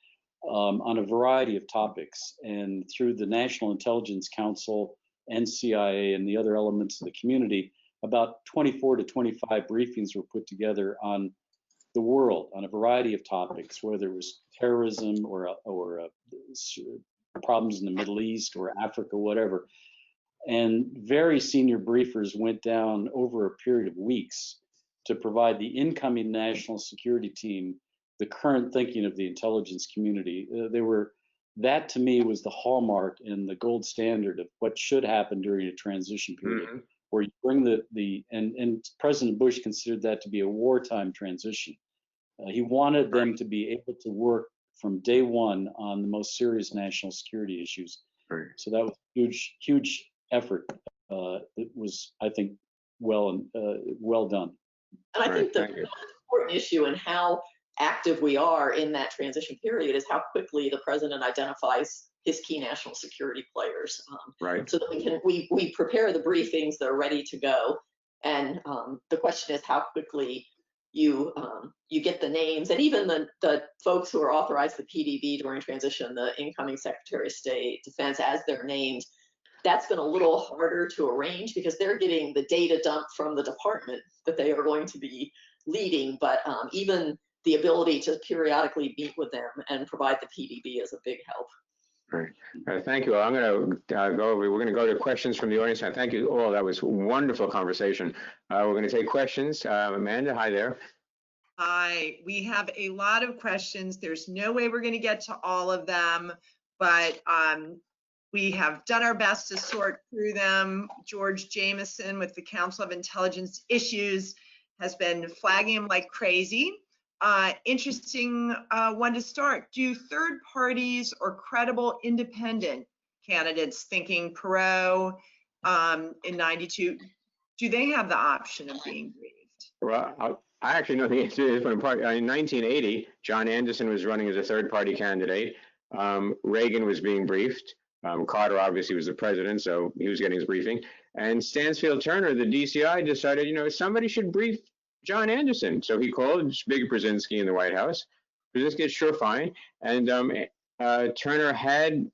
on a variety of topics. And through the National Intelligence Council, NCIA, and the other elements of the community, about 24 to 25 briefings were put together on the world on a variety of topics, whether it was terrorism or problems in the Middle East or Africa, whatever. And very senior briefers went down over a period of weeks to provide the incoming national security team the current thinking of the intelligence community. That to me was the hallmark and the gold standard of what should happen during a transition period, mm-hmm. where you bring and President Bush considered that to be a wartime transition. He wanted them to be able to work from day one on the most serious national security issues. Right. So that was a huge effort. It was, I think, well done. And I think the important issue in how active we are in that transition period is how quickly the president identifies his key national security players. Right. So that we prepare the briefings, they're ready to go. And the question is how quickly you get the names, and even the folks who are authorized the PDB during transition, the incoming Secretary of State, Defense, as they're named, That's been a little harder to arrange because they're getting the data dump from the department that they are going to be leading. But even the ability to periodically meet with them and provide the PDB is a big help. Right. Thank you all. I'm going to we're going to go to questions from the audience. I thank you all. That was a wonderful conversation. We're going to take questions. Amanda, hi there. Hi, we have a lot of questions. There's no way we're going to get to all of them, but we have done our best to sort through them. George Jameson with the Council of Intelligence Issues has been flagging them like crazy. Interesting one to start. Do third parties or credible independent candidates thinking Perot in 92, do they have the option of being briefed? Well, I actually know the answer to this one. In 1980, John Anderson was running as a third-party candidate. Reagan was being briefed. Carter obviously was the president, so he was getting his briefing. And Stansfield Turner, the DCI, decided, you know, somebody should brief John Anderson. So he called Big Brzezinski in the White House. Brzezinski is sure fine. And Turner had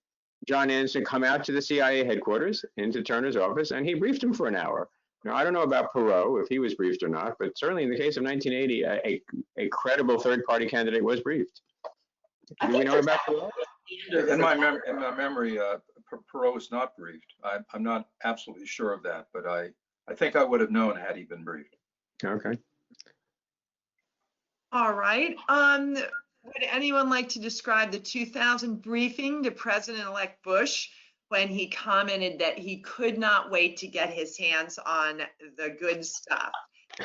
John Anderson come out to the CIA headquarters, into Turner's office, and he briefed him for an hour. Now, I don't know about Perot, if he was briefed or not, but certainly in the case of 1980, a credible third-party candidate was briefed. Do we know about Perot? In my memory, Perot was not briefed. I'm not absolutely sure of that, but I think I would have known had he been briefed. Okay. All right. Would anyone like to describe the 2000 briefing to President-elect Bush when he commented that he could not wait to get his hands on the good stuff?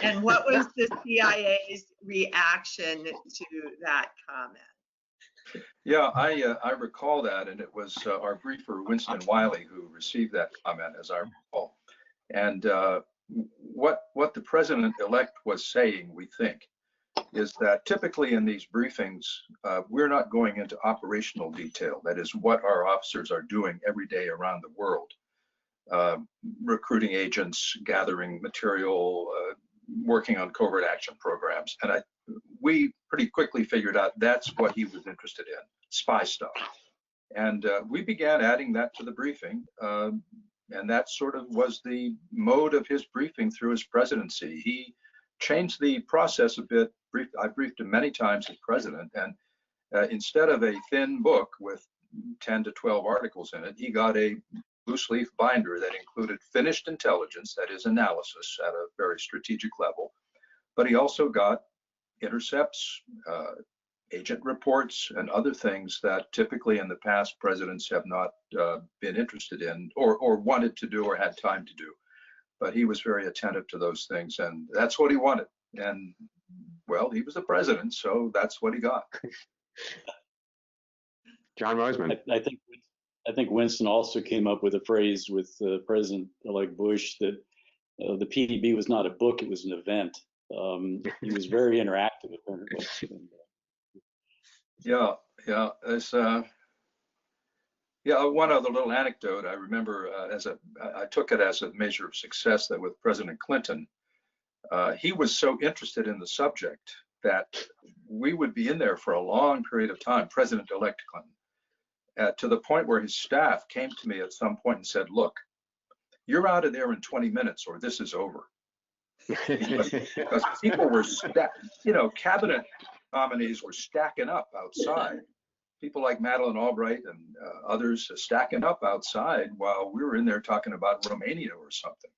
And what was the CIA's reaction to that comment? Yeah, I recall that, and it was our briefer Winston Wiley who received that comment, as I recall. And what the president-elect was saying, we think, is that typically in these briefings, we're not going into operational detail. That is what our officers are doing every day around the world, recruiting agents, gathering material, working on covert action programs. And we pretty quickly figured out that's what he was interested in, spy stuff. And we began adding that to the briefing. And that sort of was the mode of his briefing through his presidency. He changed the process a bit. I briefed him many times as president, and instead of a thin book with 10 to 12 articles in it, he got a loose leaf binder that included finished intelligence, that is analysis at a very strategic level. But he also got intercepts, agent reports, and other things that typically in the past presidents have not been interested in or wanted to do or had time to do. But he was very attentive to those things, and that's what he wanted. And well, he was the president, so that's what he got. John Moseman. I think Winston also came up with a phrase with President-elect Bush that the PDB was not a book, it was an event. He was very interactive. Yeah. There's one other little anecdote. I remember I took it as a measure of success that with President Clinton, he was so interested in the subject that we would be in there for a long period of time, President-elect Clinton, to the point where his staff came to me at some point and said, look, you're out of there in 20 minutes or this is over. Because people were, cabinet nominees were stacking up outside. People like Madeleine Albright and others stacking up outside while we were in there talking about Romania or something.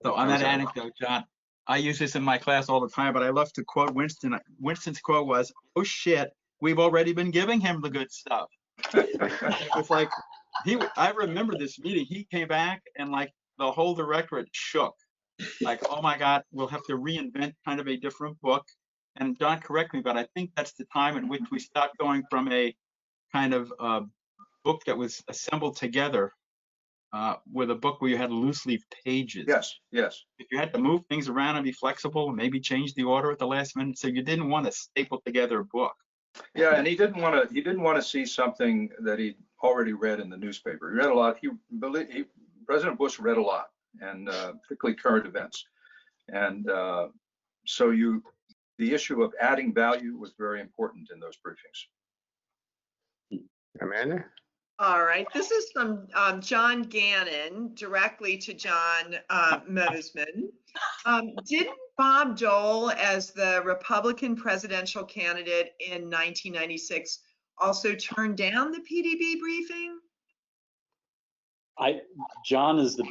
So on that anecdote, John, I use this in my class all the time, but I love to quote Winston. Winston's quote was, "Oh shit, we've already been giving him the good stuff." It was like I remember this meeting. He came back and like the whole directorate shook. Like, oh my God, we'll have to reinvent kind of a different book. And John, correct me, but I think that's the time in which we stopped going from a kind of book that was assembled together with a book where you had loose leaf pages. Yes. If you had to move things around and be flexible, and maybe change the order at the last minute, so you didn't want to staple together a book. Yeah, and he didn't want to see something that he'd already read in the newspaper. He read a lot. President Bush read a lot, and particularly current events. And so the issue of adding value was very important in those briefings. Amanda? All right, this is from John Gannon, directly to John Moseman. Didn't Bob Dole, as the Republican presidential candidate in 1996, also turn down the PDB briefing? John is the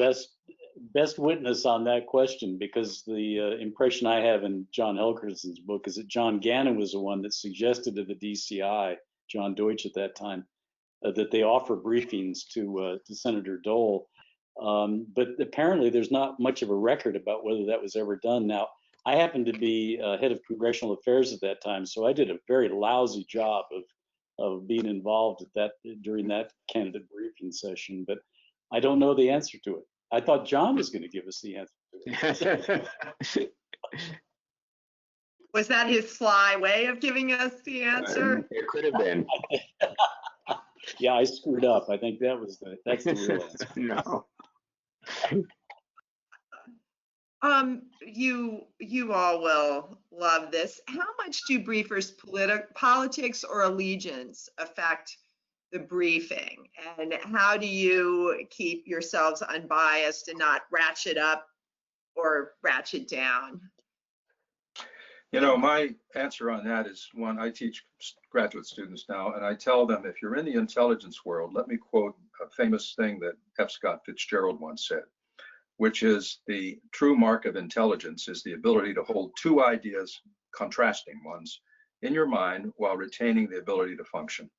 best witness on that question, because the impression I have in John Helgerson's book is that John Gannon was the one that suggested to the DCI, John Deutsch at that time, that they offer briefings to Senator Dole. But apparently there's not much of a record about whether that was ever done. Now, I happened to be head of Congressional Affairs at that time, so I did a very lousy job of being involved during that candidate briefing session. But I don't know the answer to it. I thought John was going to give us the answer to it. Was that his sly way of giving us the answer? It could have been. Yeah, I screwed up. I think that's the real answer. No. You all will love this. How much do briefers' politics or allegiance affect the briefing? And how do you keep yourselves unbiased and not ratchet up or ratchet down? You know, my answer on that is one, I teach graduate students now, and I tell them, if you're in the intelligence world, let me quote a famous thing that F. Scott Fitzgerald once said, which is the true mark of intelligence is the ability to hold two ideas, contrasting ones, in your mind while retaining the ability to function.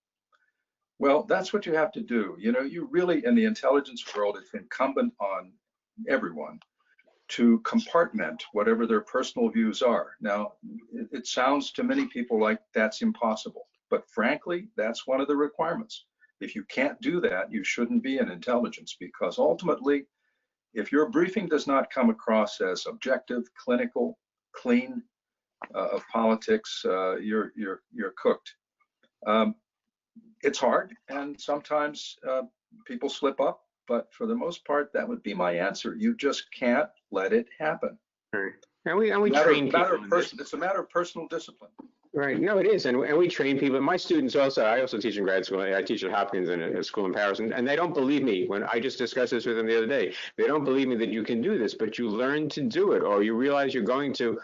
Well, that's what you have to do. You know, you really, in the intelligence world, it's incumbent on everyone to compartment whatever their personal views are. Now, it sounds to many people like that's impossible, but frankly, that's one of the requirements. If you can't do that, you shouldn't be in intelligence, because ultimately, if your briefing does not come across as objective, clinical, clean of politics, you're cooked. It's hard, and sometimes people slip up, but for the most part, that would be my answer. You just can't let it happen. Right. And we train people. It's a matter of personal discipline. Right. No, it is. And we train people. My students also, I also teach in grad school. I teach at Hopkins and a school in Paris. And they don't believe me when I just discussed this with them the other day. They don't believe me that you can do this, but you learn to do it, or you realize you're going to,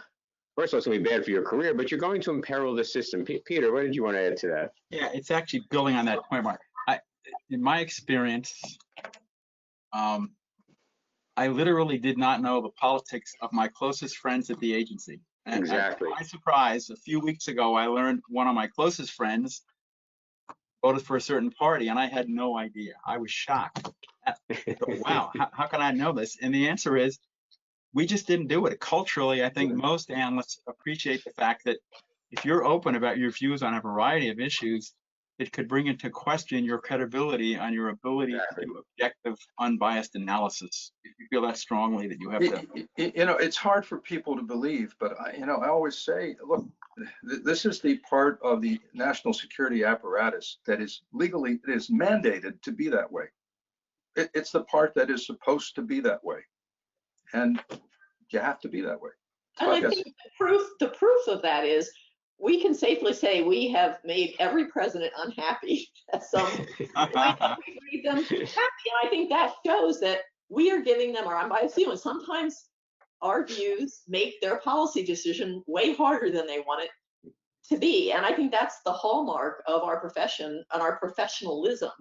first of all, it's going to be bad for your career, but you're going to imperil the system. Peter, what did you want to add to that? Yeah, it's actually building on that point, Mark. In my experience, I literally did not know the politics of my closest friends at the agency. And exactly. To my surprise, a few weeks ago, I learned one of my closest friends voted for a certain party, and I had no idea. I was shocked. Wow, how can I know this? And the answer is, we just didn't do it. Culturally, I think most analysts appreciate the fact that if you're open about your views on a variety of issues, it could bring into question your credibility on your ability to do objective, unbiased analysis. If you feel that strongly that you have to. You know, it's hard for people to believe, but I always say, look, this is the part of the national security apparatus that is legally, it is mandated to be that way. It's the part that is supposed to be that way. And you have to be that way. And I think the proof of that is, we can safely say we have made every president unhappy at some point. We've made them happy. And I think that shows that we are giving them our unbiased view. And sometimes our views make their policy decision way harder than they want it to be. And I think that's the hallmark of our profession and our professionalism,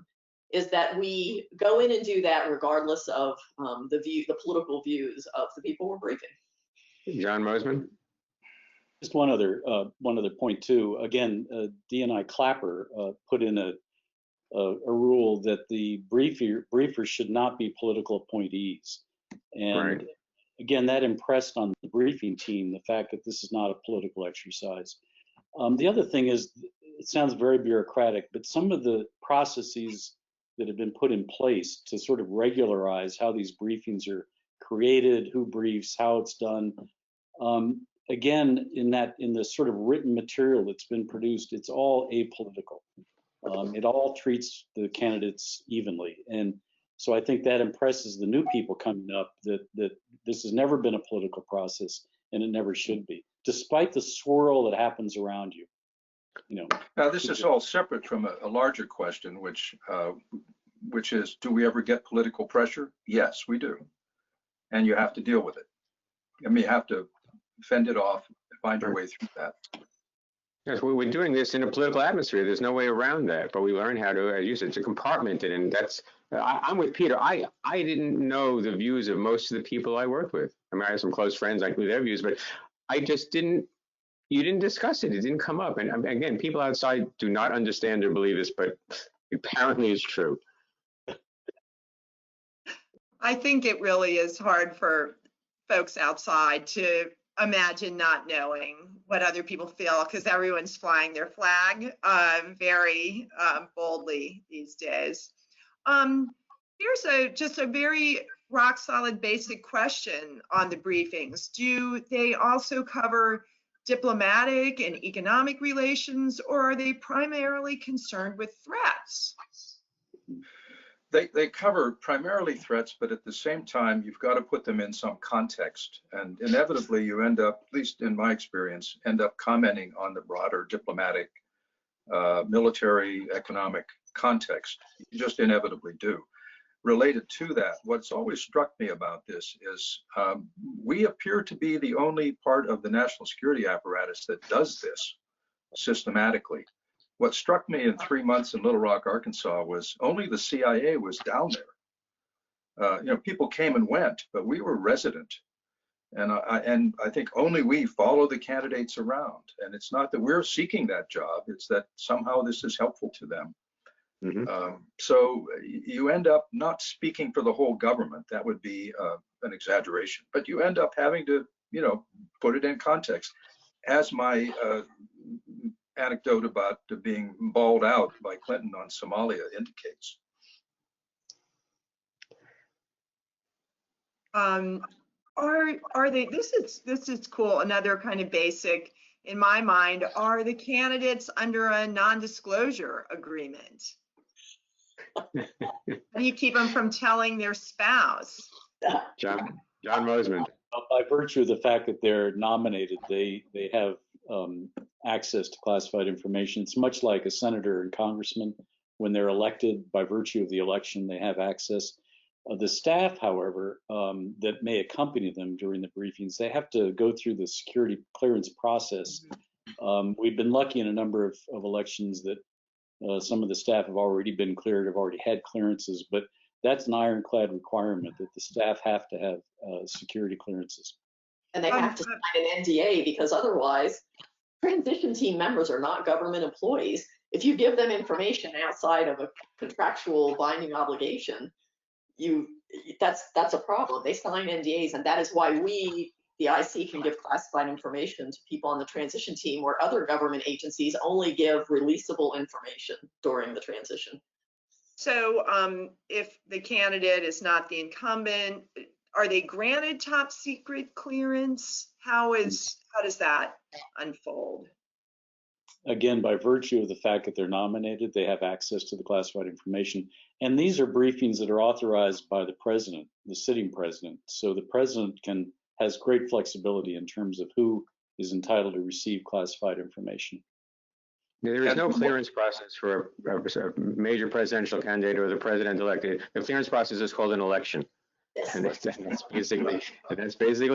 is that we go in and do that regardless of the political views of the people we're briefing. John Moseman. Just one other point too. Again, DNI Clapper put in a rule that the briefers should not be political appointees, and again, that impressed on the briefing team the fact that this is not a political exercise. The other thing is, it sounds very bureaucratic, but some of the processes that have been put in place to sort of regularize how these briefings are created, who briefs, how it's done. Again, in the sort of written material that's been produced, it's all apolitical. It all treats the candidates evenly. And so I think that impresses the new people coming up that this has never been a political process, and it never should be, despite the swirl that happens around you. Now, this is all separate from a larger question, which is, do we ever get political pressure? Yes, we do. And you have to deal with it. I mean, you have to fend it off, find your way through that. Yes, we're doing this in a political atmosphere. There's no way around that, but we learn how to, as you said, to compartment it. And that's, I'm with Peter. I didn't know the views of most of the people I worked with. I mean, I have some close friends, I knew their views, but I just didn't, you didn't discuss it. It didn't come up. And again, people outside do not understand or believe this, but apparently it's true. I think it really is hard for folks outside to imagine not knowing what other people feel, because everyone's flying their flag very boldly these days. Here's just a very rock solid basic question on the briefings. Do they also cover diplomatic and economic relations, or are they primarily concerned with threats? They cover primarily threats, but at the same time, you've got to put them in some context. And inevitably, you end up, at least in my experience, end up commenting on the broader diplomatic, military, economic context. You just inevitably do. Related to that, what's always struck me about this is we appear to be the only part of the national security apparatus that does this systematically. What struck me in 3 months in Little Rock, Arkansas, was only the CIA was down there. People came and went, but we were resident. And I think only we follow the candidates around. And it's not that we're seeking that job, it's that somehow this is helpful to them. Mm-hmm. So you end up not speaking for the whole government. That would be an exaggeration, but you end up having to, put it in context. As my anecdote about being bawled out by Clinton on Somalia indicates. Are they, this is cool, another kind of basic, in my mind, are the candidates under a non-disclosure agreement? How do you keep them from telling their spouse? John Moseman. By virtue of the fact that they're nominated, they have access to classified information. It's much like a senator and congressman. When they're elected, by virtue of the election, they have access. The staff, however, that may accompany them during the briefings, they have to go through the security clearance process. We've been lucky in a number of elections that some of the staff have already been cleared, have already had clearances, but that's an ironclad requirement that the staff have to have security clearances. And they have to sign an NDA, because otherwise, transition team members are not government employees. If you give them information outside of a contractual binding obligation, that's a problem. They sign NDAs, and that is why we, the IC, can give classified information to people on the transition team, where other government agencies only give releasable information during the transition. So if the candidate is not the incumbent, are they granted top secret clearance? How does that unfold? Again, by virtue of the fact that they're nominated, they have access to the classified information. And these are briefings that are authorized by the president, the sitting president. So the president has great flexibility in terms of who is entitled to receive classified information. There is no clearance process for a major presidential candidate or the president elected. The clearance process is called an election. And that's basically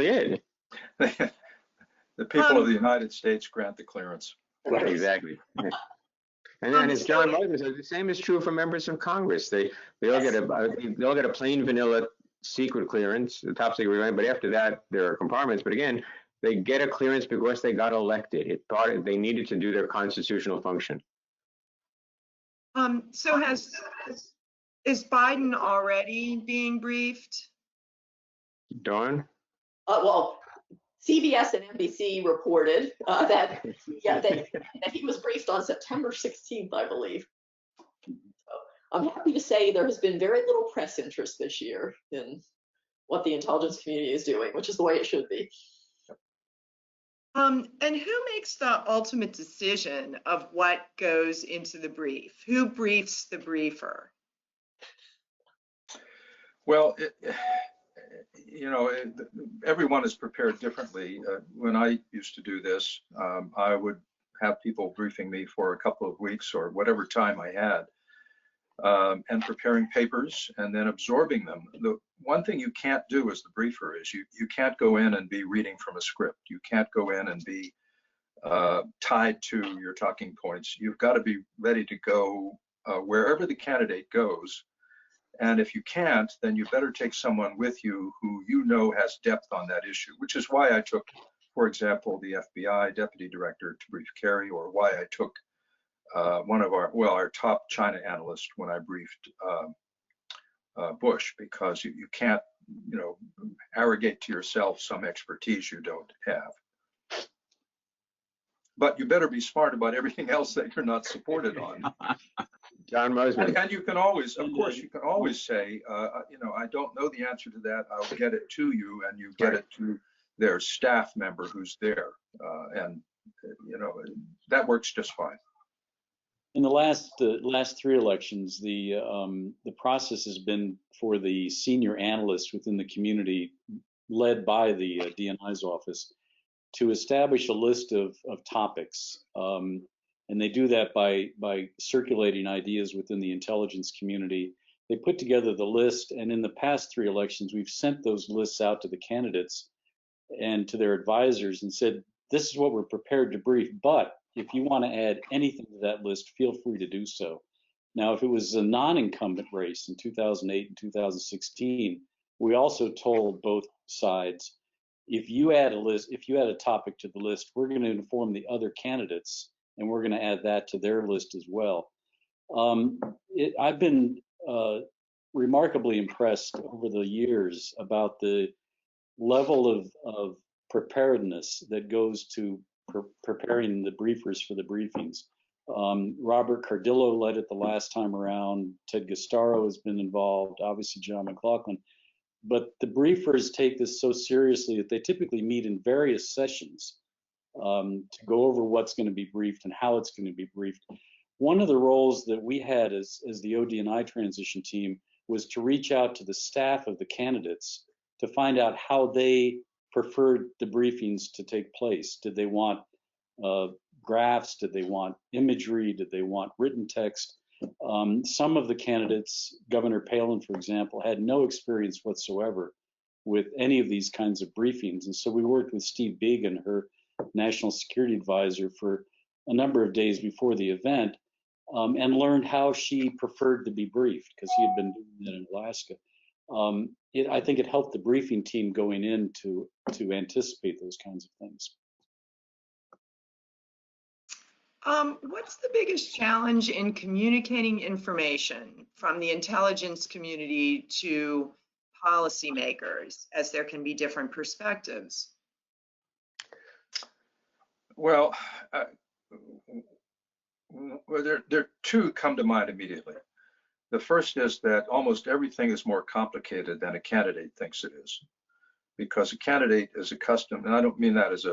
it. The people of the United States grant the clearance. Right, exactly. And then, as John Moseman said, the same is true for members of Congress. They all get a plain vanilla secret clearance, the top secret clearance, but after that there are compartments. But again, they get a clearance because they got elected. They needed to do their constitutional function. So is Biden already being briefed? Dawn? Well, CBS and NBC reported that he was briefed on September 16th, I believe. So I'm happy to say there has been very little press interest this year in what the intelligence community is doing, which is the way it should be. And who makes the ultimate decision of what goes into the brief? Who briefs the briefer? Well, everyone is prepared differently. When I used to do this, I would have people briefing me for a couple of weeks or whatever time I had, and preparing papers and then absorbing them. The one thing you can't do as the briefer is you can't go in and be reading from a script. You can't go in and be tied to your talking points. You've got to be ready to go wherever the candidate goes. And if you can't, then you better take someone with you who you know has depth on that issue, which is why I took, for example, the FBI deputy director to brief Kerry, or why I took one of our top China analyst when I briefed Bush, because you can't, arrogate to yourself some expertise you don't have. But you better be smart about everything else that you're not supported on. John Moseman. And you can always, of course, you can always say, I don't know the answer to that. I'll get it to you, and you get it to their staff member who's there, and that works just fine. In the last 3 elections, the process has been for the senior analysts within the community, led by the DNI's office, to establish a list of topics, and they do that by circulating ideas within the intelligence community. They put together the list, and in the past 3 elections, we've sent those lists out to the candidates and to their advisors and said, this is what we're prepared to brief, but if you want to add anything to that list, feel free to do so. Now, if it was a non-incumbent race in 2008 and 2016, we also told both sides, if you add a topic to the list, we're going to inform the other candidates, and we're going to add that to their list as well. I've been remarkably impressed over the years about the level of preparedness that goes to preparing the briefers for the briefings. Robert Cardillo led it the last time around. Ted Gustaro has been involved, obviously John McLaughlin. But the briefers take this so seriously that they typically meet in various sessions to go over what's going to be briefed and how it's going to be briefed. One of the roles that we had as the ODNI transition team was to reach out to the staff of the candidates to find out how they preferred the briefings to take place. Did they want graphs? Did they want imagery? Did they want written text? Some of the candidates, Governor Palin, for example, had no experience whatsoever with any of these kinds of briefings. And so we worked with Steve Biegun, her national security advisor, for a number of days before the event, and learned how she preferred to be briefed, because he had been doing that in Alaska. I think it helped the briefing team going in to anticipate those kinds of things. What's the biggest challenge in communicating information from the intelligence community to policymakers, as there can be different perspectives? Well, there 2 come to mind immediately. The first is that almost everything is more complicated than a candidate thinks it is, because a candidate is accustomed, and I don't mean that as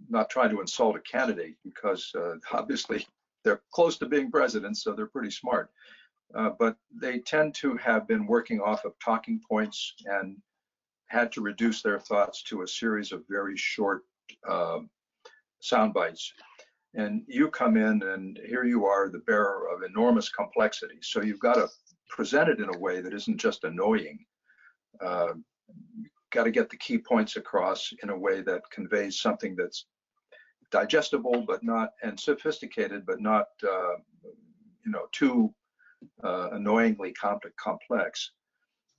not trying to insult a candidate, because obviously they're close to being president, so they're pretty smart. But they tend to have been working off of talking points and had to reduce their thoughts to a series of very short sound bites. And you come in, and here you are, the bearer of enormous complexity. So you've got to present it in a way that isn't just annoying. You've got to get the key points across in a way that conveys something that's digestible, but not, and sophisticated, but not, too annoyingly complex.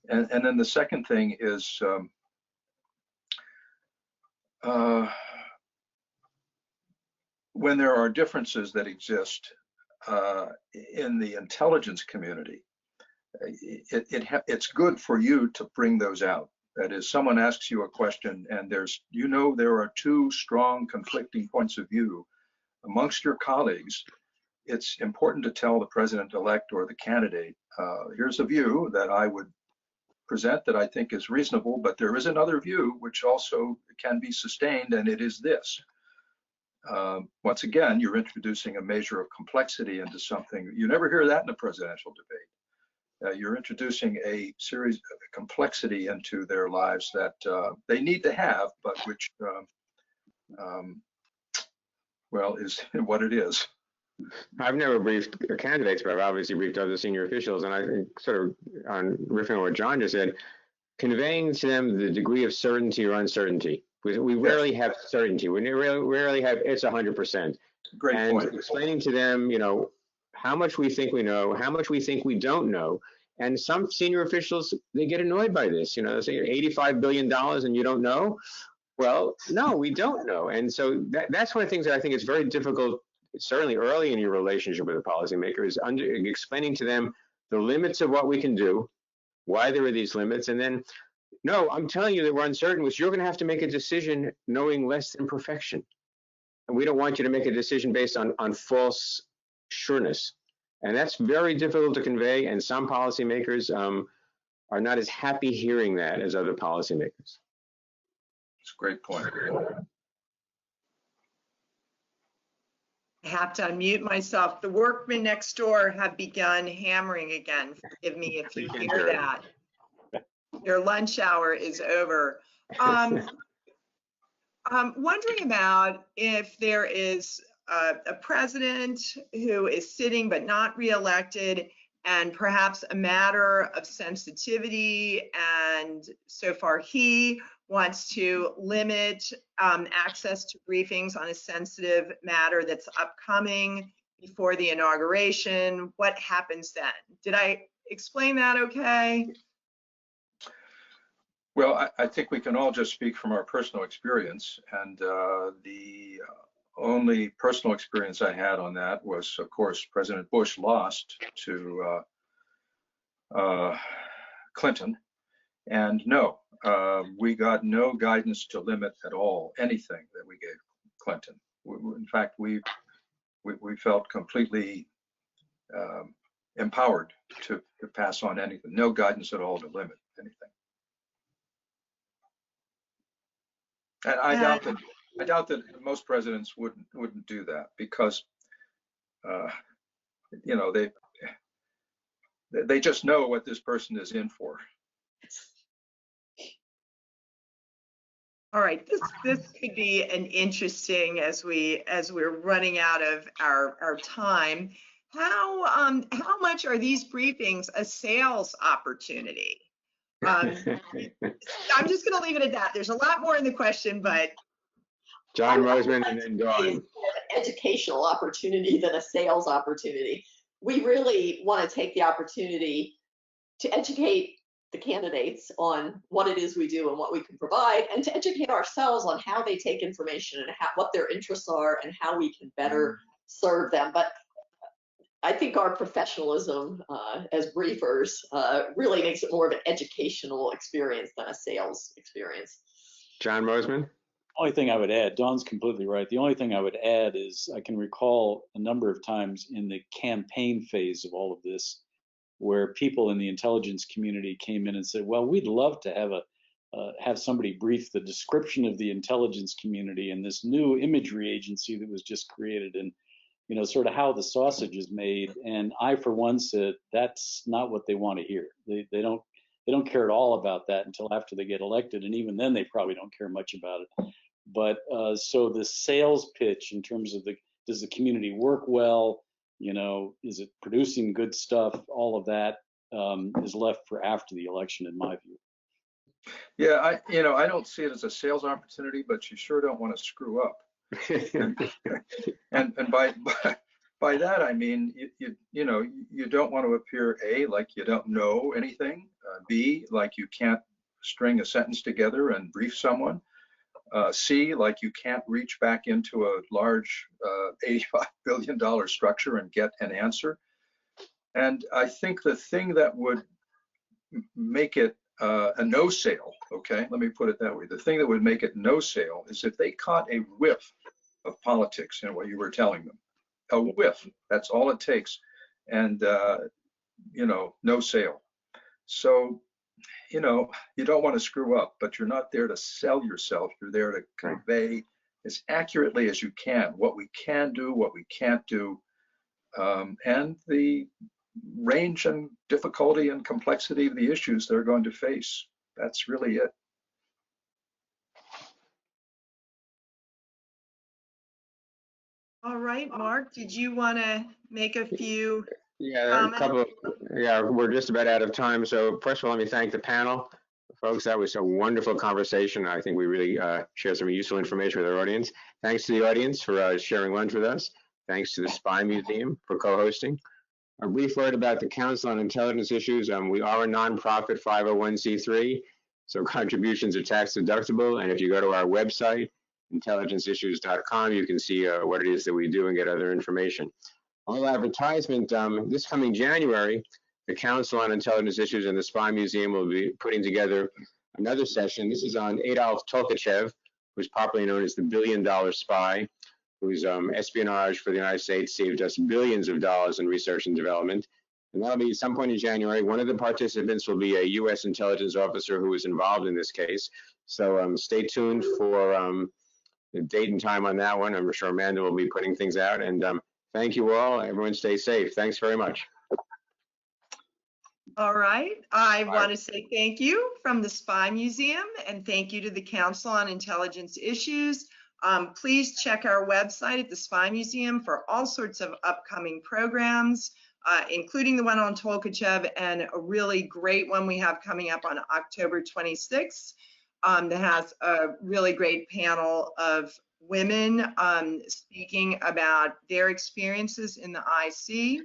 And then the second thing is, when there are differences that exist in the intelligence community, it's good for you to bring those out. That is, someone asks you a question and there are 2 strong conflicting points of view amongst your colleagues. It's important to tell the president-elect or the candidate, here's a view that I would present that I think is reasonable, but there is another view which also can be sustained, and it is this. Once again, you're introducing a measure of complexity into something. You never hear that in a presidential debate. You're introducing a series of complexity into their lives that they need to have, but which, well, is what it is. I've never briefed candidates, but I've obviously briefed other senior officials, and I think sort of on riffing on what John just said, conveying to them the degree of certainty or uncertainty. We rarely have certainty. We rarely have it's 100%. Great and point. Explaining to them, how much we think we know, how much we think we don't know. And some senior officials, they get annoyed by this. They say $85 billion and you don't know. Well, no, we don't know. And so that's one of the things that I think is very difficult, certainly early in your relationship with a policymaker, is explaining to them the limits of what we can do, why there are these limits, and then, no, I'm telling you that we're uncertain, which you're going to have to make a decision knowing less than perfection. And we don't want you to make a decision based on false sureness. And that's very difficult to convey, and some policymakers are not as happy hearing that as other policymakers. It's a great point. I have to unmute myself. The workmen next door have begun hammering again. Forgive me if you hear that. Your lunch hour is over. I'm wondering about if there is a president who is sitting but not reelected, and perhaps a matter of sensitivity, and so far he wants to limit access to briefings on a sensitive matter that's upcoming before the inauguration. What happens then? Did I explain that okay? Well, I think we can all just speak from our personal experience, and the only personal experience I had on that was, of course, President Bush lost to Clinton, and no, we got no guidance to limit at all anything that we gave Clinton. In fact, we felt completely empowered to pass on anything. No guidance at all to limit anything. And I doubt that most presidents wouldn't do that, because they just know what this person is in for. All right, this could be an interesting, as we're running out of our time. How much are these briefings a sales opportunity? I'm just going to leave it at that. There's a lot more in the question, but John Moseman and then Dawn. It's an educational opportunity than a sales opportunity. We really want to take the opportunity to educate the candidates on what it is we do and what we can provide, and to educate ourselves on how they take information and what their interests are and how we can better serve them. But I think our professionalism as briefers really makes it more of an educational experience than a sales experience. John Moseman? Only thing I would add, Dawn's completely right. The only thing I would add is I can recall a number of times in the campaign phase of all of this where people in the intelligence community came in and said, well, we'd love to have somebody brief the description of the intelligence community and this new imagery agency that was just created, and sort of how the sausage is made. And I, for one, said that's not what they want to hear. They don't care at all about that until after they get elected, and even then they probably don't care much about it. But so the sales pitch in terms of does the community work well? Is it producing good stuff? All of that is left for after the election, in my view. Yeah, I don't see it as a sales opportunity, but you sure don't want to screw up. and by that I mean you don't want to appear A, like you don't know anything, B, like you can't string a sentence together and brief someone, C, like you can't reach back into a large $85 billion structure and get an answer. And I think the thing that would make it a no sale, okay, let me put it that way. The thing that would make it no sale is if they caught a whiff of politics in what you were telling them. A whiff, that's all it takes. And, no sale. So, you don't want to screw up, but you're not there to sell yourself. You're there to convey as accurately as you can what we can do, what we can't do, and the range and difficulty and complexity of the issues they're going to face. That's really it. All right, Mark, did you want to make a few Yeah, comments? we're just about out of time. So first of all, let me thank the panel. Folks, that was a wonderful conversation. I think we really shared some useful information with our audience. Thanks to the audience for sharing lunch with us. Thanks to the Spy Museum for co-hosting. A brief word about the Council on Intelligence Issues. We are a nonprofit 501c3, so contributions are tax deductible. And if you go to our website, intelligenceissues.com, you can see what it is that we do and get other information. A little advertisement, this coming January, the Council on Intelligence Issues and the Spy Museum will be putting together another session. This is on Adolf Tolkachev, who's popularly known as the billion-dollar spy, whose espionage for the United States saved us billions of dollars in research and development. And that'll be at some point in January. One of the participants will be a U.S. intelligence officer who was involved in this case. So stay tuned for the date and time on that one. I'm sure Amanda will be putting things out. And thank you all. Everyone stay safe. Thanks very much. All right, I want to say thank you from the Spy Museum and thank you to the Council on Intelligence Issues. Please check our website at the Spy Museum for all sorts of upcoming programs, including the one on Tolkachev and a really great one we have coming up on October 26th that has a really great panel of women speaking about their experiences in the IC.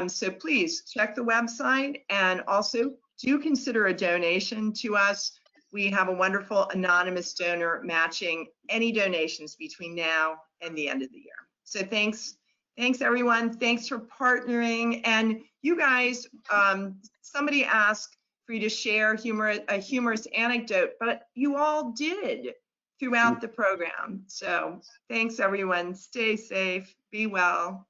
So please check the website and also do consider a donation to us. We have a wonderful anonymous donor matching any donations between now and the end of the year. So thanks everyone. Thanks for partnering. And you guys, somebody asked for you to share a humorous anecdote, but you all did throughout the program. So thanks everyone. Stay safe, be well.